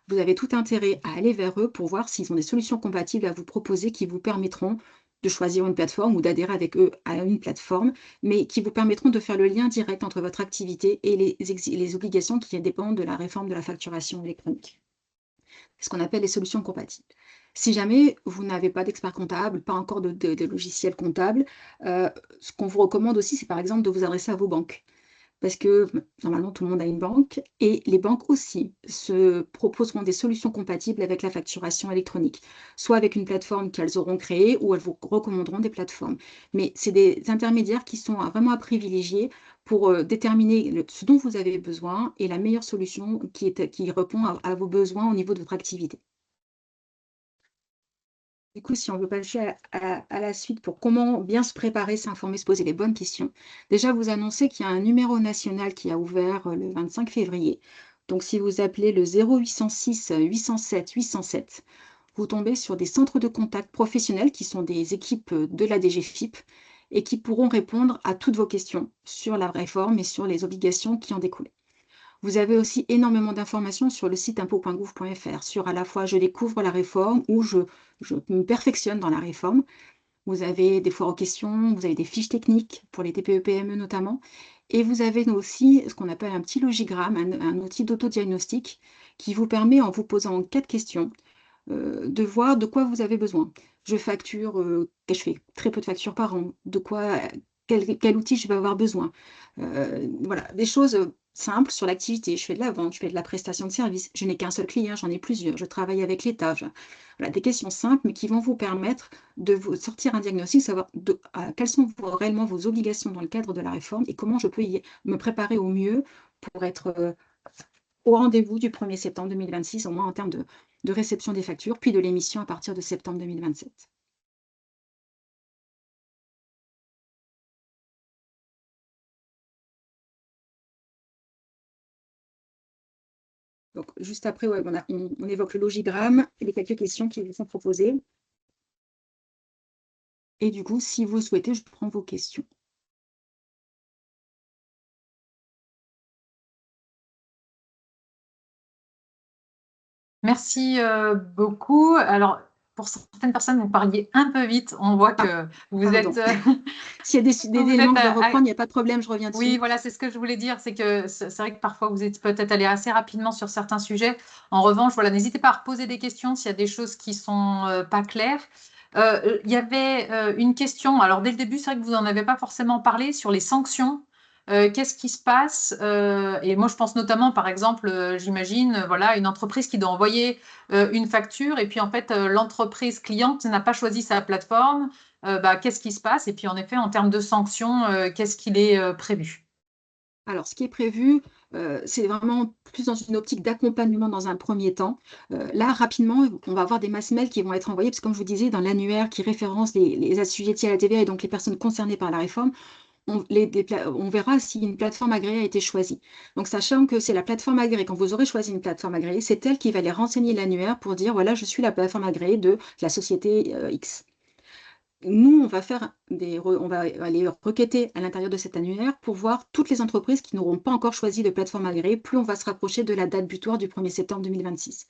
vous avez tout intérêt à aller vers eux pour voir s'ils ont des solutions compatibles à vous proposer qui vous permettront de choisir une plateforme ou d'adhérer avec eux à une plateforme, mais qui vous permettront de faire le lien direct entre votre activité et les obligations qui dépendent de la réforme de la facturation électronique. Ce qu'on appelle les solutions compatibles. Si jamais vous n'avez pas d'expert comptable, pas encore de logiciel comptable, ce qu'on vous recommande aussi, c'est par exemple de vous adresser à vos banques. Parce que normalement, tout le monde a une banque et les banques aussi se proposeront des solutions compatibles avec la facturation électronique, soit avec une plateforme qu'elles auront créée ou elles vous recommanderont des plateformes. Mais c'est des intermédiaires qui sont vraiment à privilégier pour déterminer ce dont vous avez besoin et la meilleure solution qui répond à vos besoins au niveau de votre activité. Du coup, si on veut passer à la suite pour comment bien se préparer, s'informer, se poser les bonnes questions, déjà vous annoncer qu'il y a un numéro national qui a ouvert le 25 février. Donc, si vous appelez le 0806 807 807, vous tombez sur des centres de contact professionnels qui sont des équipes de la DGFiP et qui pourront répondre à toutes vos questions sur la réforme et sur les obligations qui en découlent. Vous avez aussi énormément d'informations sur le site impôts.gouv.fr sur à la fois je découvre la réforme ou je me perfectionne dans la réforme. Vous avez des foires aux questions, vous avez des fiches techniques pour les TPE-PME notamment. Et vous avez aussi ce qu'on appelle un petit logigramme, un outil d'autodiagnostic qui vous permet, en vous posant 4 questions, de voir de quoi vous avez besoin. Je facture, je fais très peu de factures par an, quel outil je vais avoir besoin. Voilà, des choses simples sur l'activité. Je fais de la vente, je fais de la prestation de service. Je n'ai qu'un seul client, j'en ai plusieurs. Je travaille avec l'État. Voilà, des questions simples, mais qui vont vous permettre de vous sortir un diagnostic, savoir quelles sont réellement vos obligations dans le cadre de la réforme et comment je peux me préparer au mieux pour être au rendez-vous du 1er septembre 2026, au moins en termes de réception des factures, puis de l'émission à partir de septembre 2027. Donc, juste après, ouais, on évoque le logigramme et les quelques questions qui vous sont proposées. Et du coup, si vous souhaitez, je prends vos questions. Merci beaucoup. Alors, pour certaines personnes, vous parliez un peu vite. On voit que vous Pardon. êtes... S'il y a des éléments que je dois reprendre, il n'y a pas de problème, je reviens dessus. Oui, voilà, c'est ce que je voulais dire. C'est que c'est vrai que parfois, vous êtes peut-être allé assez rapidement sur certains sujets. En revanche, voilà, n'hésitez pas à reposer des questions s'il y a des choses qui sont pas claires. Il y avait une question. Alors, dès le début, c'est vrai que vous n'en avez pas forcément parlé sur les sanctions. Qu'est-ce qui se passe? Et moi, je pense notamment, par exemple, j'imagine, voilà, une entreprise qui doit envoyer une facture et puis en fait, l'entreprise cliente n'a pas choisi sa plateforme. Bah, qu'est-ce qui se passe? Et puis, en effet, en termes de sanctions, qu'est-ce qu'il est prévu? Alors, ce qui est prévu, c'est vraiment plus dans une optique d'accompagnement dans un premier temps. Là, rapidement, on va avoir des mass mails qui vont être envoyés, parce que comme je vous disais, dans l'annuaire qui référence les assujettis à la TVA et donc les personnes concernées par la réforme, on verra si une plateforme agréée a été choisie. Donc, sachant que c'est la plateforme agréée, quand vous aurez choisi une plateforme agréée, c'est elle qui va les renseigner l'annuaire pour dire, voilà, je suis la plateforme agréée de la société X. Nous, on va aller requêter à l'intérieur de cet annuaire pour voir toutes les entreprises qui n'auront pas encore choisi de plateforme agréée, plus on va se rapprocher de la date butoir du 1er septembre 2026.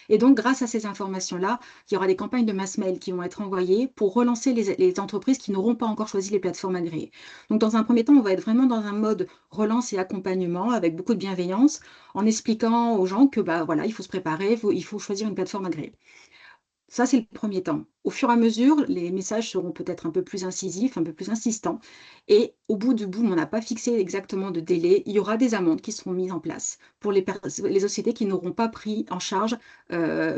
Et donc, grâce à ces informations-là, il y aura des campagnes de mass mail qui vont être envoyées pour relancer les entreprises qui n'auront pas encore choisi les plateformes agréées. Donc, dans un premier temps, on va être vraiment dans un mode relance et accompagnement avec beaucoup de bienveillance, en expliquant aux gens que bah, voilà, il faut se préparer, il faut choisir une plateforme agréée. Ça, c'est le premier temps. Au fur et à mesure, les messages seront peut-être un peu plus incisifs, un peu plus insistants. Et au bout du bout, on n'a pas fixé exactement de délai. Il y aura des amendes qui seront mises en place pour les sociétés qui n'auront pas pris en charge,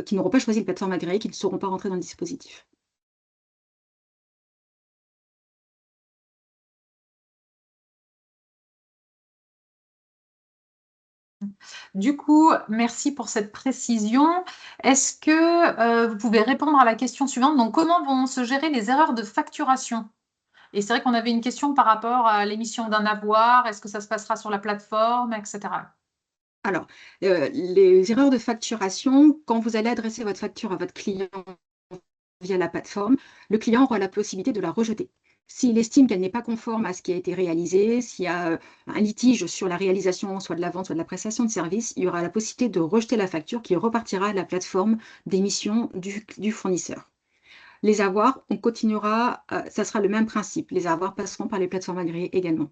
qui n'auront pas choisi une plateforme agréée, qui ne seront pas rentrées dans le dispositif. Du coup, merci pour cette précision. Est-ce que vous pouvez répondre à la question suivante? Donc, comment vont se gérer les erreurs de facturation? Et c'est vrai qu'on avait une question par rapport à l'émission d'un avoir. Est-ce que ça se passera sur la plateforme, etc. Alors, les erreurs de facturation, quand vous allez adresser votre facture à votre client via la plateforme, le client aura la possibilité de la rejeter. S'il estime qu'elle n'est pas conforme à ce qui a été réalisé, s'il y a un litige sur la réalisation soit de la vente, soit de la prestation de service, il y aura la possibilité de rejeter la facture qui repartira à la plateforme d'émission du fournisseur. Les avoirs, on continuera, ça sera le même principe. Les avoirs passeront par les plateformes agréées également.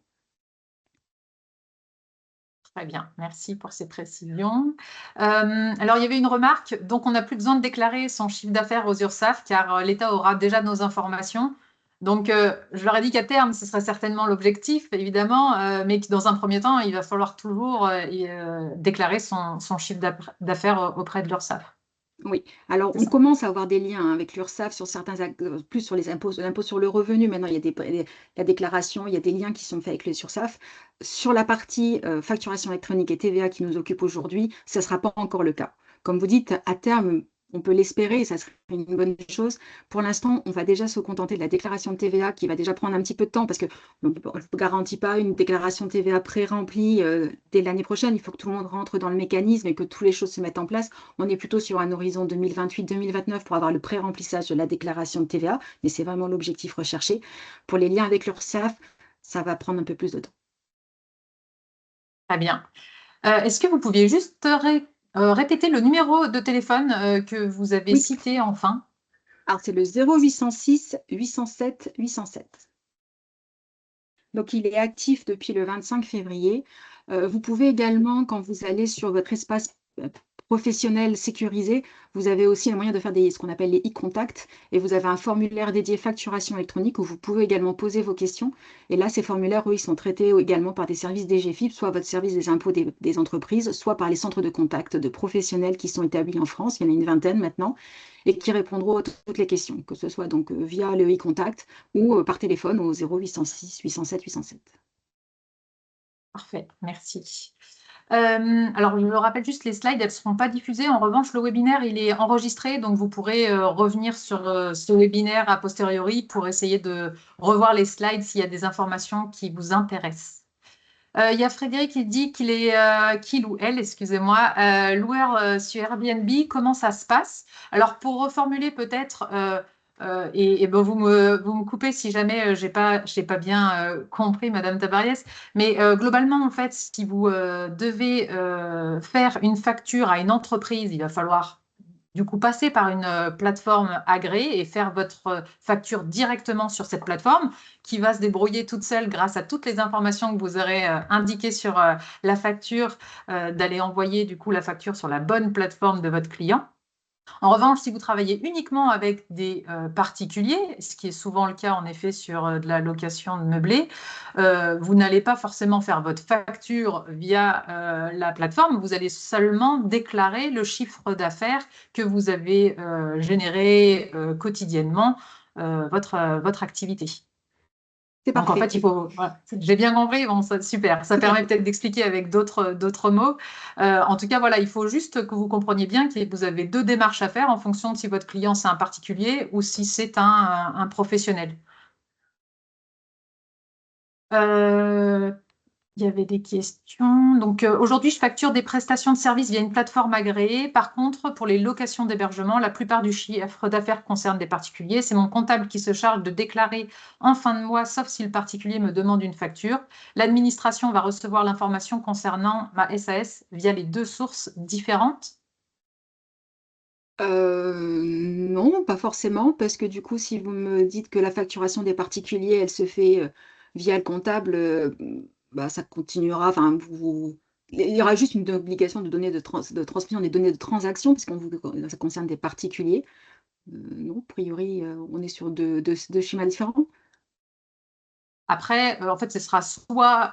Très bien, merci pour ces précisions. Alors, il y avait une remarque, donc on n'a plus besoin de déclarer son chiffre d'affaires aux URSSAF car l'État aura déjà nos informations. Donc, je leur ai dit qu'à terme, ce serait certainement l'objectif, évidemment, mais que dans un premier temps, il va falloir toujours déclarer son chiffre d'affaires auprès de l'URSSAF. Oui, alors C'est on ça. commence à avoir des liens avec l'URSSAF sur plus sur les impôts, l'impôt sur le revenu. Maintenant, il y a la déclaration, il y a des liens qui sont faits avec les URSSAF. Sur la partie facturation électronique et TVA qui nous occupe aujourd'hui, ça ne sera pas encore le cas. Comme vous dites, à terme, on peut l'espérer et ça serait une bonne chose. Pour l'instant, on va déjà se contenter de la déclaration de TVA qui va déjà prendre un petit peu de temps parce que on ne garantit pas une déclaration de TVA pré-remplie dès l'année prochaine. Il faut que tout le monde rentre dans le mécanisme et que toutes les choses se mettent en place. On est plutôt sur un horizon 2028-2029 pour avoir le pré-remplissage de la déclaration de TVA, mais c'est vraiment l'objectif recherché. Pour les liens avec l'URSSAF, ça va prendre un peu plus de temps. Très bien. Est-ce que vous pouviez juste répéter le numéro de téléphone que vous avez Oui, cité en fin? alors c'est le 0806 807 807. Donc, il est actif depuis le 25 février. Vous pouvez également, quand vous allez sur votre espace professionnel sécurisé, vous avez aussi un moyen de faire ce qu'on appelle les e-contacts et vous avez un formulaire dédié facturation électronique où vous pouvez également poser vos questions. Et là, ces formulaires, eux, ils sont traités également par des services DGFiP, soit votre service des impôts des entreprises, soit par les centres de contact de professionnels qui sont établis en France. Il y en a une vingtaine maintenant et qui répondront à toutes les questions, que ce soit donc via le e-contact ou par téléphone au 0806 807 807. Parfait, merci. Alors, je me rappelle juste, les slides, elles ne seront pas diffusées. En revanche, le webinaire, il est enregistré, donc vous pourrez revenir sur ce webinaire a posteriori pour essayer de revoir les slides s'il y a des informations qui vous intéressent. Il y a Frédéric qui dit qu'il ou elle, excusez-moi, loueur sur Airbnb. Comment ça se passe? Alors, pour reformuler peut-être, ben, vous me coupez si jamais j'ai pas bien compris, Madame Tabariès, mais globalement, en fait, si vous devez faire une facture à une entreprise, il va falloir du coup passer par une plateforme agréée et faire votre facture directement sur cette plateforme qui va se débrouiller toute seule grâce à toutes les informations que vous aurez indiquées sur la facture, d'aller envoyer du coup la facture sur la bonne plateforme de votre client. En revanche, si vous travaillez uniquement avec des particuliers, ce qui est souvent le cas en effet sur de la location de meublés, vous n'allez pas forcément faire votre facture via la plateforme, vous allez seulement déclarer le chiffre d'affaires que vous avez généré quotidiennement, votre activité. C'est Donc en parfait, fait, oui. voilà, j'ai bien compris, bon, super, ça Tout à permet fait. peut-être d'expliquer avec d'autres mots. En tout cas, voilà, il faut juste que vous compreniez bien que vous avez deux démarches à faire en fonction de si votre client c'est un particulier ou si c'est un professionnel. Euh, Il y avait des questions. Donc aujourd'hui, je facture des prestations de services via une plateforme agréée. Par contre, pour les locations d'hébergement, la plupart du chiffre d'affaires concerne des particuliers. C'est mon comptable qui se charge de déclarer en fin de mois, sauf si le particulier me demande une facture. L'administration va recevoir l'information concernant ma SAS via les deux sources différentes. Non, pas forcément, parce que du coup, si vous me dites que la facturation des particuliers, elle se fait via le comptable, bah, ça continuera. Enfin, il y aura juste une obligation de donner de transmission des données de transaction, ça concerne des particuliers. Non, a priori, on est sur deux schémas différents. Après, en fait, ce sera soit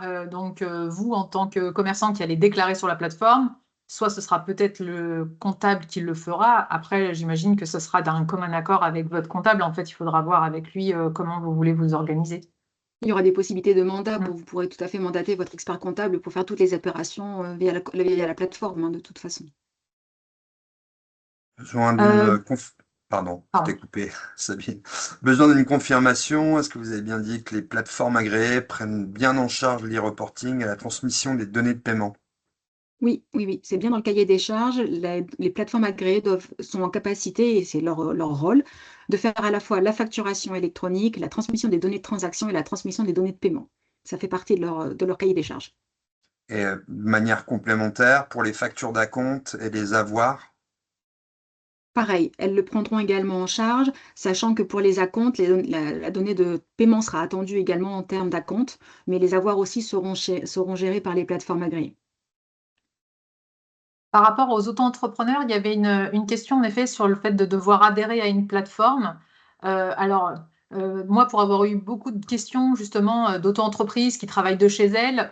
vous, en tant que commerçant, qui allez déclarer sur la plateforme, soit ce sera peut-être le comptable qui le fera. Après, j'imagine que ce sera d'un commun accord avec votre comptable. En fait, il faudra voir avec lui comment vous voulez vous organiser. Il y aura des possibilités de mandat Mm. vous pourrez tout à fait mandater votre expert comptable pour faire toutes les opérations via la plateforme, hein, de toute façon. Besoin Euh, Pardon, je pardon. t'ai coupé, Sabine. Besoin d'une confirmation. Est-ce que vous avez bien dit que les plateformes agréées prennent bien en charge l'e-reporting et la transmission des données de paiement? Oui, oui, oui, c'est bien dans le cahier des charges. Les plateformes agréées sont en capacité, et c'est leur rôle, de faire à la fois la facturation électronique, la transmission des données de transaction et la transmission des données de paiement. Ça fait partie de leur cahier des charges. Et de manière complémentaire, pour les factures d'acompte et les avoirs? Pareil, elles le prendront également en charge, sachant que pour les acomptes, la donnée de paiement sera attendue également en termes d'acompte, mais les avoirs aussi seront gérés par les plateformes agréées. Par rapport aux auto-entrepreneurs, il y avait une question en effet sur le fait de devoir adhérer à une plateforme. Alors, moi, pour avoir eu beaucoup de questions justement d'auto-entreprises qui travaillent de chez elles,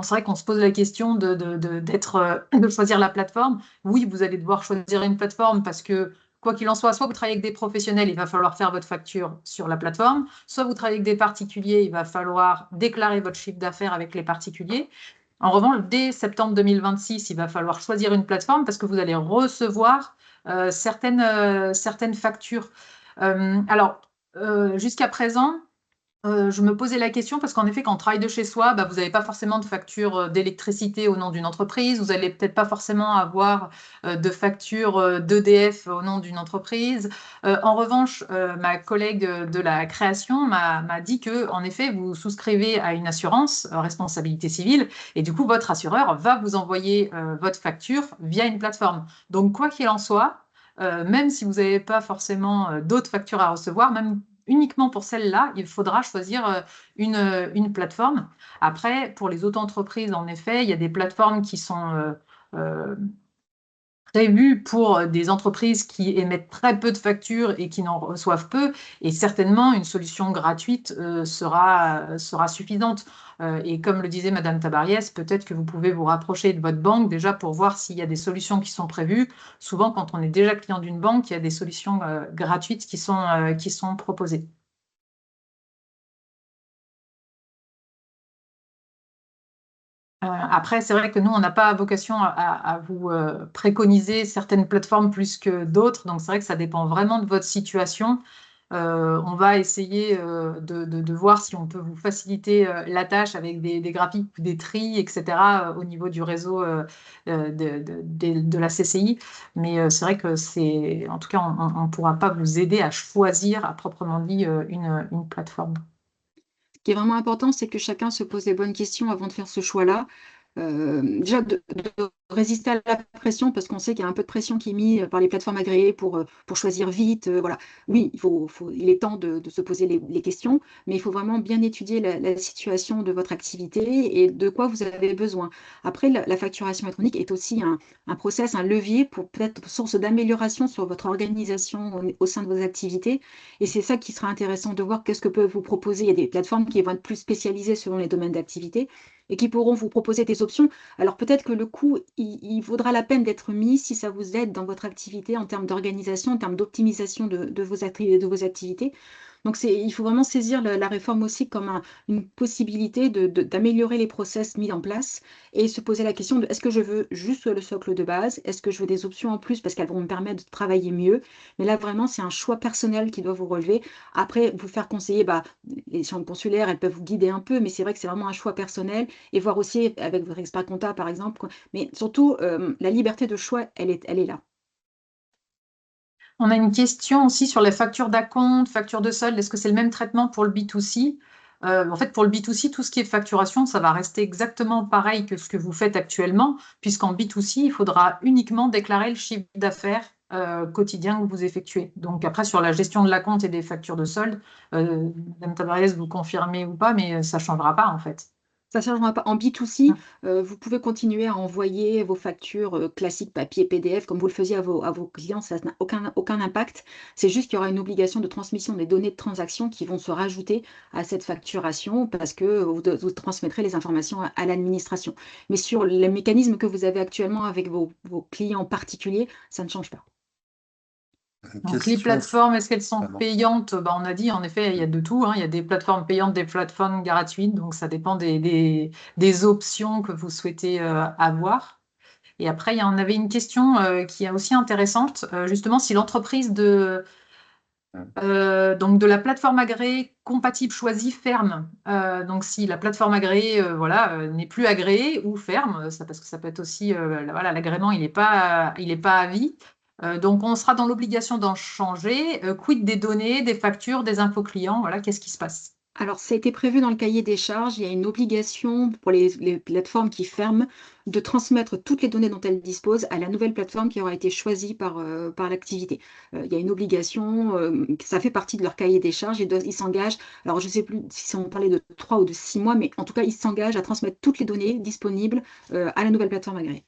c'est vrai qu'on se pose la question de choisir la plateforme. Oui, vous allez devoir choisir une plateforme parce que, quoi qu'il en soit vous travaillez avec des professionnels, il va falloir faire votre facture sur la plateforme, soit vous travaillez avec des particuliers, il va falloir déclarer votre chiffre d'affaires avec les particuliers. En revanche, dès septembre 2026, il va falloir choisir une plateforme parce que vous allez recevoir certaines factures. Jusqu'à présent, je me posais la question parce qu'en effet, quand on travaille de chez soi, vous n'avez pas forcément de facture d'électricité au nom d'une entreprise, vous n'allez peut-être pas forcément avoir de facture d'EDF au nom d'une entreprise. En revanche, ma collègue de la création m'a dit que, en effet, vous souscrivez à une assurance responsabilité civile et du coup, votre assureur va vous envoyer votre facture via une plateforme. Donc, quoi qu'il en soit, même si vous n'avez pas forcément d'autres factures à recevoir, même uniquement pour celle-là, il faudra choisir une plateforme. Après, pour les auto-entreprises, en effet, il y a des plateformes qui sont prévues pour des entreprises qui émettent très peu de factures et qui n'en reçoivent peu, et certainement une solution gratuite sera suffisante. Et comme le disait Madame Tabariès, peut-être que vous pouvez vous rapprocher de votre banque déjà pour voir s'il y a des solutions qui sont prévues. Souvent, quand on est déjà client d'une banque, il y a des solutions gratuites qui sont proposées. Après, c'est vrai que nous, on n'a pas vocation à vous préconiser certaines plateformes plus que d'autres. Donc, c'est vrai que ça dépend vraiment de votre situation. On va essayer de voir si on peut vous faciliter la tâche avec des graphiques, des tris, etc. Au niveau du réseau de la CCI. Mais c'est vrai que en tout cas, on ne pourra pas vous aider à choisir à proprement dit une plateforme. Ce qui est vraiment important, c'est que chacun se pose les bonnes questions avant de faire ce choix-là. Déjà de résister à la pression, parce qu'on sait qu'il y a un peu de pression qui est mise par les plateformes agréées pour choisir vite. Voilà. Oui, il est temps de se poser les questions, mais il faut vraiment bien étudier la situation de votre activité et de quoi vous avez besoin. Après, la facturation électronique est aussi un process, un levier pour peut-être source d'amélioration sur votre organisation au sein de vos activités. Et c'est ça qui sera intéressant de voir qu'est-ce que peuvent vous proposer. Il y a des plateformes qui vont être plus spécialisées selon les domaines d'activité et qui pourront vous proposer des options. Alors peut-être que le coût, il vaudra la peine d'être mis si ça vous aide dans votre activité en termes d'organisation, en termes d'optimisation de vos activités. Donc il faut vraiment saisir la réforme aussi comme une possibilité d'améliorer les process mis en place et se poser la question de est-ce que je veux juste le socle de base? Est-ce que je veux des options en plus parce qu'elles vont me permettre de travailler mieux? Mais là, vraiment, c'est un choix personnel qui doit vous relever. Après, vous faire conseiller, les chambres consulaires, elles peuvent vous guider un peu, mais c'est vrai que c'est vraiment un choix personnel et voir aussi avec votre expert comptable, par exemple. Mais surtout, la liberté de choix, elle est là. On a une question aussi sur les factures d'acompte, factures de solde. Est-ce que c'est le même traitement pour le B2C? En fait, pour le B2C, tout ce qui est facturation, ça va rester exactement pareil que ce que vous faites actuellement, puisqu'en B2C, il faudra uniquement déclarer le chiffre d'affaires quotidien que vous effectuez. Donc après, sur la gestion de l'acompte et des factures de solde, Mme Tavares, vous confirmez ou pas, mais ça ne changera pas en fait. Ça ne changera pas. En B2C, vous pouvez continuer à envoyer vos factures classiques papier PDF comme vous le faisiez à vos clients. Ça n'a aucun impact. C'est juste qu'il y aura une obligation de transmission des données de transaction qui vont se rajouter à cette facturation parce que vous transmettrez les informations à l'administration. Mais sur les mécanismes que vous avez actuellement avec vos clients particuliers, ça ne change pas. Donc, les plateformes, est-ce qu'elles sont payantes? On a dit, en effet, il y a de tout. Il y a des plateformes payantes, des plateformes gratuites. Donc, ça dépend des options que vous souhaitez avoir. Et après, il y en avait une question qui est aussi intéressante. Justement, si l'entreprise de la plateforme agréée compatible choisie ferme, donc si la plateforme agréée n'est plus agréée ou ferme, parce que ça peut être aussi, l'agrément, il n'est pas à vie. Donc, on sera dans l'obligation d'en changer. Quid des données, des factures, des infos clients? Voilà, qu'est-ce qui se passe? Alors, ça a été prévu dans le cahier des charges. Il y a une obligation pour les plateformes qui ferment de transmettre toutes les données dont elles disposent à la nouvelle plateforme qui aura été choisie par l'activité. Il y a une obligation, ça fait partie de leur cahier des charges. Ils s'engagent, alors je ne sais plus si on parlait de 3 ou de 6 mois, mais en tout cas, ils s'engagent à transmettre toutes les données disponibles à la nouvelle plateforme agréée.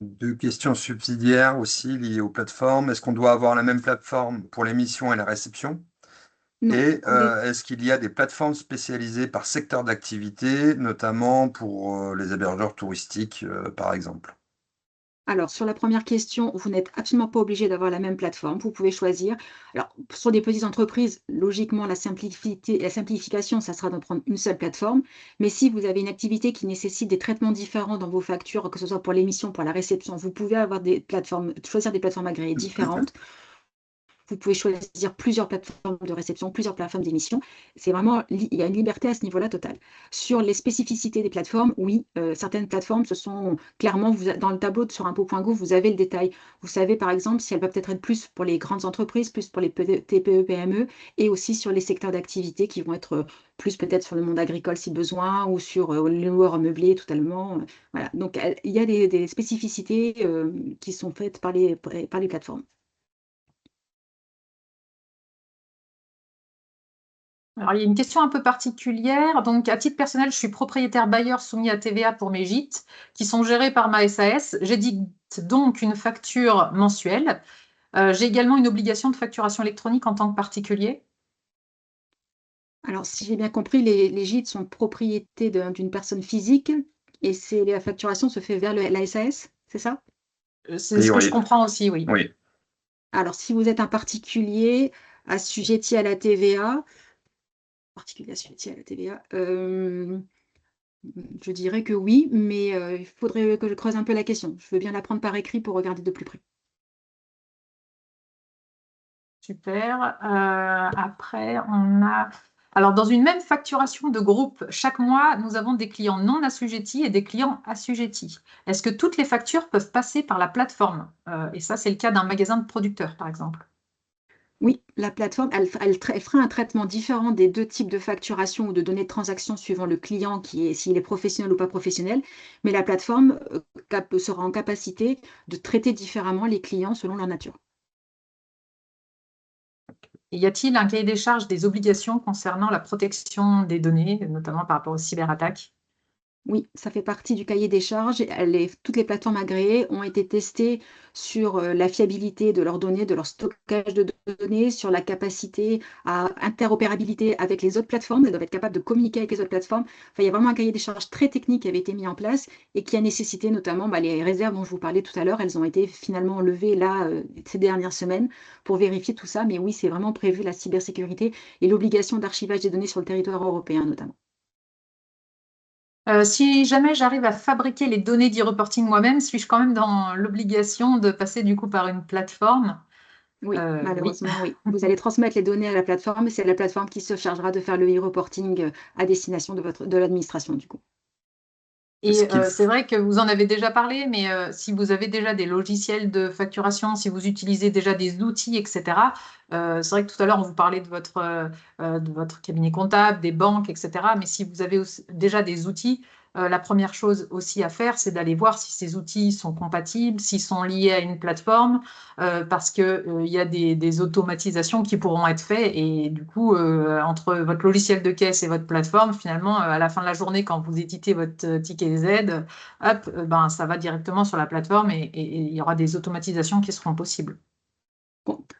Deux questions subsidiaires aussi liées aux plateformes. Est-ce qu'on doit avoir la même plateforme pour l'émission et la réception? Non. Et est-ce qu'il y a des plateformes spécialisées par secteur d'activité, notamment pour les hébergeurs touristiques, par exemple? Alors, sur la première question, vous n'êtes absolument pas obligé d'avoir la même plateforme. Vous pouvez choisir. Alors, sur des petites entreprises, logiquement, la simplification, ça sera d'en prendre une seule plateforme. Mais si vous avez une activité qui nécessite des traitements différents dans vos factures, que ce soit pour l'émission, pour la réception, vous pouvez avoir des plateformes, choisir des plateformes agréées différentes. Vous pouvez choisir plusieurs plateformes de réception, plusieurs plateformes d'émission. C'est vraiment, il y a une liberté à ce niveau-là totale. Sur les spécificités des plateformes, oui, certaines plateformes, ce sont clairement, dans le tableau sur impôt.gouv, vous avez le détail. Vous savez, par exemple, si elles peuvent peut-être être plus pour les grandes entreprises, plus pour les TPE, PME, et aussi sur les secteurs d'activité qui vont être plus peut-être sur le monde agricole si besoin, ou sur le loueur meublé totalement. Voilà. Donc, il y a des spécificités qui sont faites par les plateformes. Alors, il y a une question un peu particulière. Donc, à titre personnel, je suis propriétaire bailleur soumis à TVA pour mes gîtes qui sont gérés par ma SAS. J'édite donc une facture mensuelle. J'ai également une obligation de facturation électronique en tant que particulier. Alors, si j'ai bien compris, les gîtes sont propriété d'une personne physique et la facturation se fait vers la SAS, c'est ça? C'est ce que je comprends aussi, oui. Oui. Alors, si vous êtes un particulier assujetti à la TVA, je dirais que oui, mais il faudrait que je creuse un peu la question. Je veux bien la prendre par écrit pour regarder de plus près. Super. Après, on a... Alors, dans une même facturation de groupe, chaque mois, nous avons des clients non assujettis et des clients assujettis. Est-ce que toutes les factures peuvent passer par la plateforme? Et ça, c'est le cas d'un magasin de producteurs, par exemple. Oui, la plateforme, elle fera un traitement différent des deux types de facturation ou de données de transaction suivant le client s'il est professionnel ou pas professionnel, mais la plateforme sera en capacité de traiter différemment les clients selon leur nature. Et y a-t-il un cahier des charges des obligations concernant la protection des données, notamment par rapport aux cyberattaques? Oui, ça fait partie du cahier des charges. Toutes les plateformes agréées ont été testées sur la fiabilité de leurs données, de leur stockage de données, sur la capacité à interopérabilité avec les autres plateformes. Elles doivent être capables de communiquer avec les autres plateformes. Enfin, il y a vraiment un cahier des charges très technique qui avait été mis en place et qui a nécessité notamment les réserves dont je vous parlais tout à l'heure. Elles ont été finalement levées là ces dernières semaines pour vérifier tout ça. Mais oui, c'est vraiment prévu la cybersécurité et l'obligation d'archivage des données sur le territoire européen notamment. Si jamais j'arrive à fabriquer les données d'e-reporting moi-même, suis-je quand même dans l'obligation de passer du coup par une plateforme? Oui, Oui. malheureusement, oui. Vous allez transmettre les données à la plateforme et c'est la plateforme qui se chargera de faire le e-reporting à destination de l'administration, du coup. Et c'est vrai que vous en avez déjà parlé, mais si vous avez déjà des logiciels de facturation, si vous utilisez déjà des outils, etc., c'est vrai que tout à l'heure, on vous parlait de votre cabinet comptable, des banques, etc. Mais si vous avez déjà des outils, la première chose aussi à faire, c'est d'aller voir si ces outils sont compatibles, s'ils sont liés à une plateforme, parce qu'il y a des automatisations qui pourront être faites. Et du coup, entre votre logiciel de caisse et votre plateforme, finalement, à la fin de la journée, quand vous éditez votre ticket Z, hop, ben, ça va directement sur la plateforme et il y aura des automatisations qui seront possibles.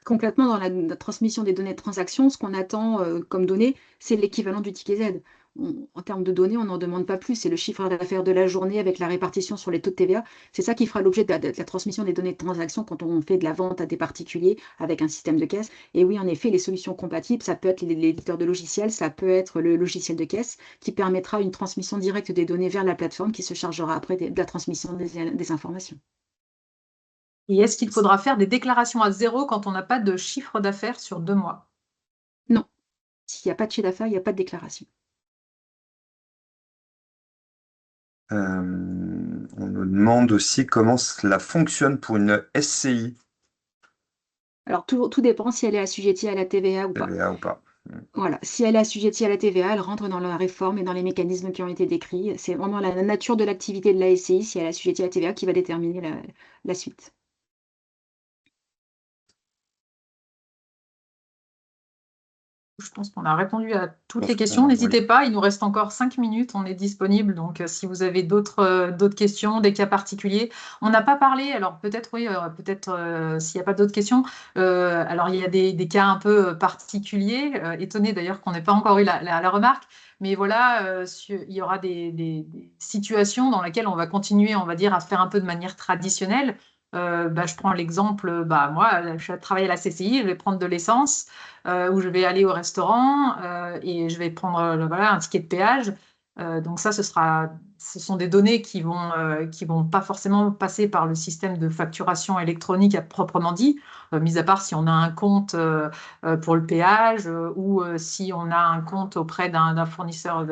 Concrètement, dans la transmission des données de transaction, ce qu'on attend comme données, c'est l'équivalent du ticket Z. En termes de données, on n'en demande pas plus. C'est le chiffre d'affaires de la journée avec la répartition sur les taux de TVA. C'est ça qui fera l'objet de la transmission des données de transaction quand on fait de la vente à des particuliers avec un système de caisse. Et oui, en effet, les solutions compatibles, ça peut être l'éditeur de logiciels, ça peut être le logiciel de caisse qui permettra une transmission directe des données vers la plateforme qui se chargera après de la transmission des informations. Et est-ce qu'il faudra faire des déclarations à zéro quand on n'a pas de chiffre d'affaires sur 2 mois? Non, s'il n'y a pas de chiffre d'affaires, il n'y a pas de déclaration. On nous demande aussi comment cela fonctionne pour une SCI, Alors, tout dépend si elle est assujettie à la TVA ou pas. TVA ou pas. Voilà, si elle est assujettie à la TVA, elle rentre dans la réforme et dans les mécanismes qui ont été décrits. C'est vraiment la nature de l'activité de la SCI, si elle est assujettie à la TVA, qui va déterminer la suite. je pense qu'on a répondu à toutes les Parfait, questions. oui. N'hésitez pas, il nous reste encore 5 minutes, on est disponible. Donc, si vous avez d'autres questions, des cas particuliers. On n'a pas parlé, alors peut-être, oui, peut-être s'il n'y a pas d'autres questions. Alors, il y a des cas un peu particuliers. Étonné d'ailleurs qu'on n'ait pas encore eu la remarque. Mais voilà, il y aura des situations dans lesquelles on va continuer, on va dire, à faire un peu de manière traditionnelle. Je prends l'exemple, moi, je travaille à la CCI, je vais prendre de l'essence, ou je vais aller au restaurant et je vais prendre voilà, un ticket de péage. Donc ça, ce sont des données qui vont pas forcément passer par le système de facturation électronique à proprement dit, mis à part si on a un compte pour le péage ou si on a un compte auprès d'un fournisseur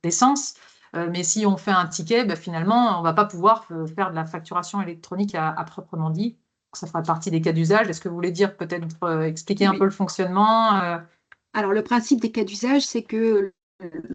d'essence. Mais si on fait un ticket, finalement, on ne va pas pouvoir faire de la facturation électronique à proprement dit. Ça fera partie des cas d'usage. Est-ce que vous voulez dire peut-être expliquer un peu Oui. le fonctionnement Alors, le principe des cas d'usage, c'est que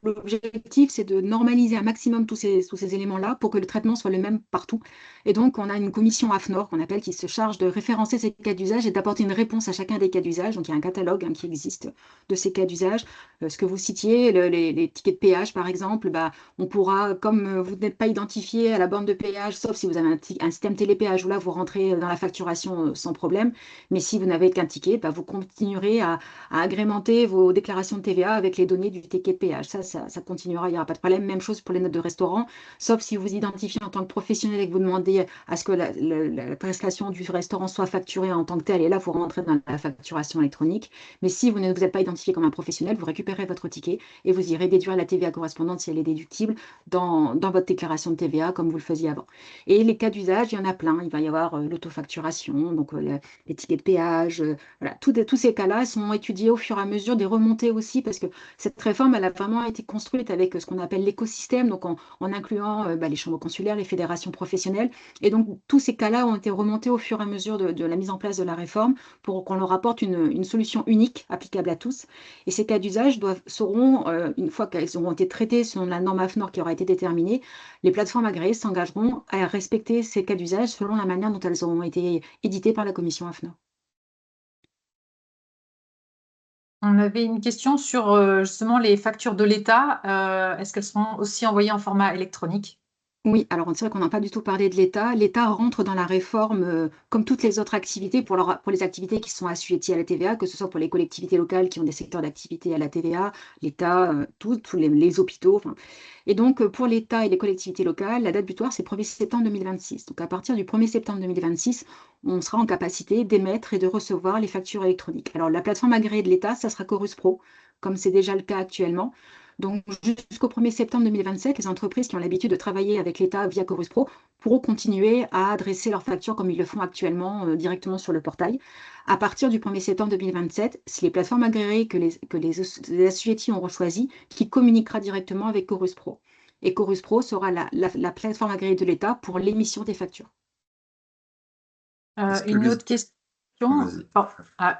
l'objectif, c'est de normaliser un maximum tous ces éléments-là pour que le traitement soit le même partout. Et donc, on a une commission AFNOR qu'on appelle qui se charge de référencer ces cas d'usage et d'apporter une réponse à chacun des cas d'usage. Donc, il y a un catalogue qui existe de ces cas d'usage. Ce que vous citiez, les tickets de péage, par exemple, on pourra, comme vous n'êtes pas identifié à la borne de péage, sauf si vous avez un système télépéage où là, vous rentrez dans la facturation sans problème. Mais si vous n'avez qu'un ticket, vous continuerez à agrémenter vos déclarations de TVA avec les données du ticket de péage. Ça continuera, il n'y aura pas de problème. Même chose pour les notes de restaurant, sauf si vous vous identifiez en tant que professionnel et que vous demandez à ce que la prestation du restaurant soit facturée en tant que telle, et là, vous rentrez dans la facturation électronique. Mais si vous ne vous êtes pas identifié comme un professionnel, vous récupérez votre ticket et vous irez déduire la TVA correspondante si elle est déductible dans votre déclaration de TVA comme vous le faisiez avant. Et les cas d'usage, il y en a plein. Il va y avoir l'autofacturation, donc les tickets de péage, voilà, tous ces cas-là sont étudiés au fur et à mesure, des remontées aussi, parce que cette réforme, elle a vraiment été construite avec ce qu'on appelle l'écosystème, donc en incluant les chambres consulaires, les fédérations professionnelles. Et donc, tous ces cas-là ont été remontés au fur et à mesure de la mise en place de la réforme pour qu'on leur apporte une solution unique, applicable à tous. Et ces cas d'usage seront, une fois qu'elles auront été traitées selon la norme AFNOR qui aura été déterminée, les plateformes agréées s'engageront à respecter ces cas d'usage selon la manière dont elles auront été éditées par la commission AFNOR. On avait une question sur justement les factures de l'État. Est-ce qu'elles seront aussi envoyées en format électronique? Oui, alors c'est vrai qu'on n'a pas du tout parlé de l'État. L'État rentre dans la réforme comme toutes les autres activités pour les activités qui sont assujetties à la TVA, que ce soit pour les collectivités locales qui ont des secteurs d'activité à la TVA, l'État, tous les hôpitaux. Et donc pour l'État et les collectivités locales, la date butoir, c'est 1er septembre 2026. Donc à partir du 1er septembre 2026, on sera en capacité d'émettre et de recevoir les factures électroniques. Alors la plateforme agréée de l'État, ça sera Chorus Pro, comme c'est déjà le cas actuellement. Donc, jusqu'au 1er septembre 2027, les entreprises qui ont l'habitude de travailler avec l'État via Chorus Pro pourront continuer à adresser leurs factures comme ils le font actuellement directement sur le portail. À partir du 1er septembre 2027, c'est les plateformes agréées que les assujettis auront choisies qui communiquera directement avec Chorus Pro. Et Chorus Pro sera la plateforme agréée de l'État pour l'émission des factures. Une autre question.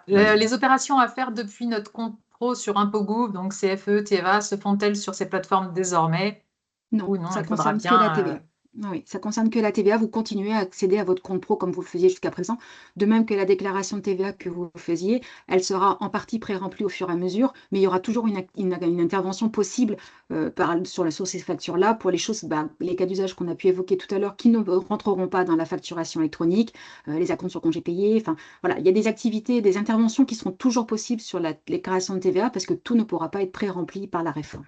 Les opérations à faire depuis notre compte pro sur ImpôGouv, donc CFE, TVA, se font-elles sur ces plateformes désormais? Non, Ou non, ça il faudra concerne que la TVA. bien. Oui, ça concerne que la TVA. Vous continuez à accéder à votre compte pro comme vous le faisiez jusqu'à présent. De même que la déclaration de TVA que vous faisiez, elle sera en partie pré-remplie au fur et à mesure, mais il y aura toujours une intervention possible sur ces factures-là pour les choses, les cas d'usage qu'on a pu évoquer tout à l'heure qui ne rentreront pas dans la facturation électronique, les acomptes sur congés payés. Enfin, voilà, il y a des activités, des interventions qui seront toujours possibles sur la déclaration de TVA parce que tout ne pourra pas être pré-rempli par la réforme.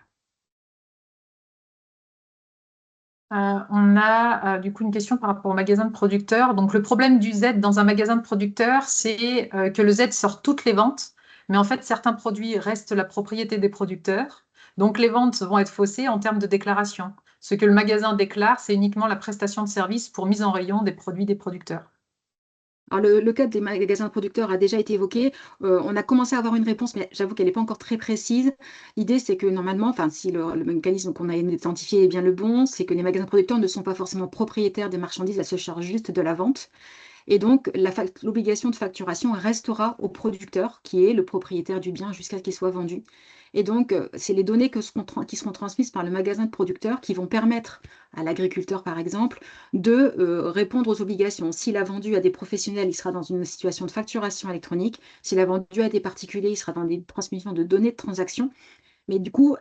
On a du coup une question par rapport au magasin de producteurs. Donc le problème du Z dans un magasin de producteurs, c'est que le Z sort toutes les ventes, mais en fait certains produits restent la propriété des producteurs. Donc les ventes vont être faussées en termes de déclaration. Ce que le magasin déclare, c'est uniquement la prestation de service pour mise en rayon des produits des producteurs. Alors, le cas des magasins de producteurs a déjà été évoqué. On a commencé à avoir une réponse, mais j'avoue qu'elle n'est pas encore très précise. L'idée, c'est que normalement, si le mécanisme qu'on a identifié est bien le bon, c'est que les magasins de producteurs ne sont pas forcément propriétaires des marchandises, elles se chargent juste de la vente. Et donc, l'obligation de facturation restera au producteur, qui est le propriétaire du bien jusqu'à ce qu'il soit vendu. Et donc, c'est les données qui seront transmises par le magasin de producteur qui vont permettre à l'agriculteur, par exemple, de répondre aux obligations. S'il a vendu à des professionnels, il sera dans une situation de facturation électronique. S'il a vendu à des particuliers, il sera dans des transmissions de données de transaction. Mais du coup,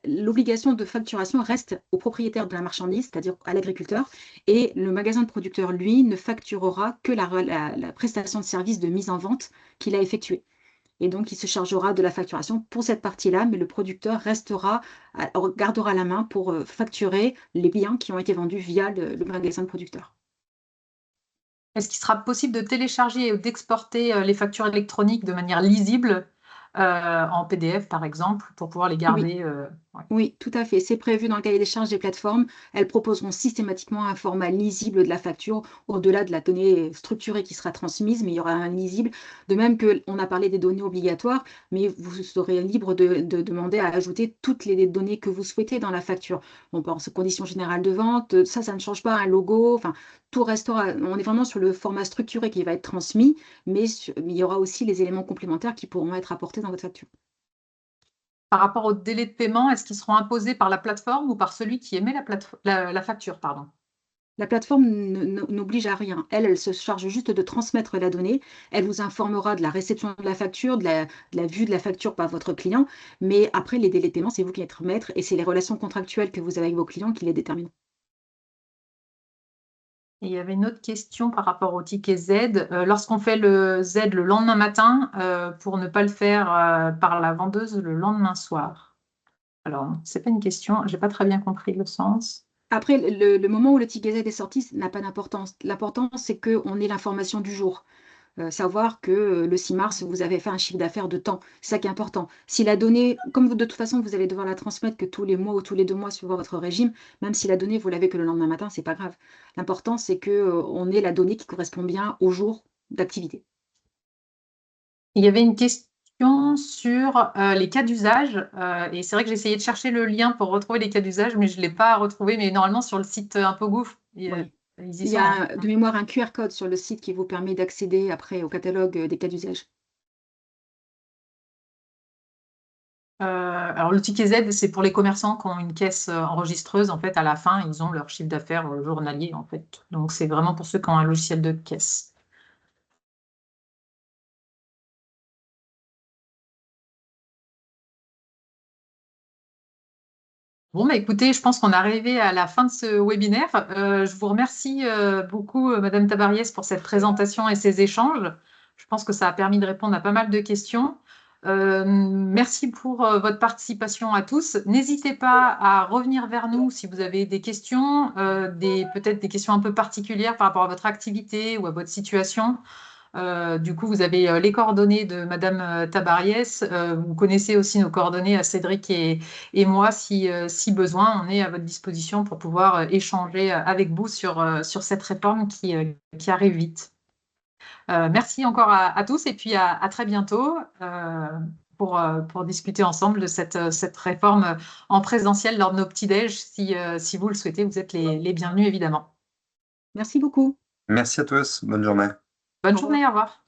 l'obligation de facturation reste au propriétaire de la marchandise, c'est-à-dire à l'agriculteur, et le magasin de producteur, lui, ne facturera que la prestation de service de mise en vente qu'il a effectuée. Et donc, il se chargera de la facturation pour cette partie-là, mais le producteur gardera la main pour facturer les biens qui ont été vendus via le magasin de producteur. Est-ce qu'il sera possible de télécharger ou d'exporter les factures électroniques de manière lisible en PDF, par exemple, pour pouvoir les garder ouais. Oui, tout à fait. C'est prévu dans le cahier des charges des plateformes. Elles proposeront systématiquement un format lisible de la facture, au-delà de la donnée structurée qui sera transmise, mais il y aura un lisible. De même qu'on a parlé des données obligatoires, mais vous serez libre de demander à ajouter toutes les données que vous souhaitez dans la facture. On pense aux conditions générales de vente, ça ne change pas, un logo, enfin, tout restera. On est vraiment sur le format structuré qui va être transmis, mais il y aura aussi les éléments complémentaires qui pourront être apportés dans votre facture. Par rapport au délai de paiement, est-ce qu'ils seront imposés par la plateforme ou par celui qui émet la facture, pardon? La plateforme n'oblige à rien. Elle se charge juste de transmettre la donnée. Elle vous informera de la réception de la facture, de la vue de la facture par votre client. Mais après, les délais de paiement, c'est vous qui êtes maître et c'est les relations contractuelles que vous avez avec vos clients qui les déterminent. Et il y avait une autre question par rapport au ticket Z. Lorsqu'on fait le Z le lendemain matin, pour ne pas le faire par la vendeuse le lendemain soir. Alors, c'est pas une question, j'ai pas très bien compris le sens. Après, le moment où le ticket Z est sorti, ça n'a pas d'importance. L'important, c'est qu'on ait l'information du jour. Savoir que le 6 mars, vous avez fait un chiffre d'affaires de temps. C'est ça qui est important. Si la donnée, comme de toute façon, vous allez devoir la transmettre que tous les mois ou tous les 2 mois suivant votre régime, même si la donnée, vous l'avez que le lendemain matin, c'est pas grave. L'important, c'est qu'on ait la donnée qui correspond bien au jour d'activité. Il y avait une question sur les cas d'usage, et c'est vrai que j'ai essayé de chercher le lien pour retrouver les cas d'usage, mais je ne l'ai pas retrouvé. Mais normalement, sur le site ImpoGouv, Oui. ils y Il y sont. a de mémoire un QR code sur le site qui vous permet d'accéder après au catalogue des cas d'usage. Alors, le ticket Z, c'est pour les commerçants qui ont une caisse enregistreuse. En fait, à la fin, ils ont leur chiffre d'affaires journalier, en fait. Donc, c'est vraiment pour ceux qui ont un logiciel de caisse. Bon, bah, écoutez, je pense qu'on est arrivé à la fin de ce webinaire. Je vous remercie beaucoup, Madame Tabariès, pour cette présentation et ces échanges. Je pense que ça a permis de répondre à pas mal de questions. Merci pour votre participation à tous. N'hésitez pas à revenir vers nous si vous avez des questions, peut-être des questions un peu particulières par rapport à votre activité ou à votre situation. Du coup, vous avez les coordonnées de Madame Tabariès. Vous connaissez aussi nos coordonnées à Cédric et moi si besoin. On est à votre disposition pour pouvoir échanger avec vous sur cette réforme qui arrive vite. Merci encore à tous et puis à très bientôt pour discuter ensemble de cette réforme en présentiel lors de nos petits-déj. Si vous le souhaitez, vous êtes les bienvenus évidemment. Merci beaucoup. Merci à tous. Bonne journée. Bonne Au revoir. journée, au revoir.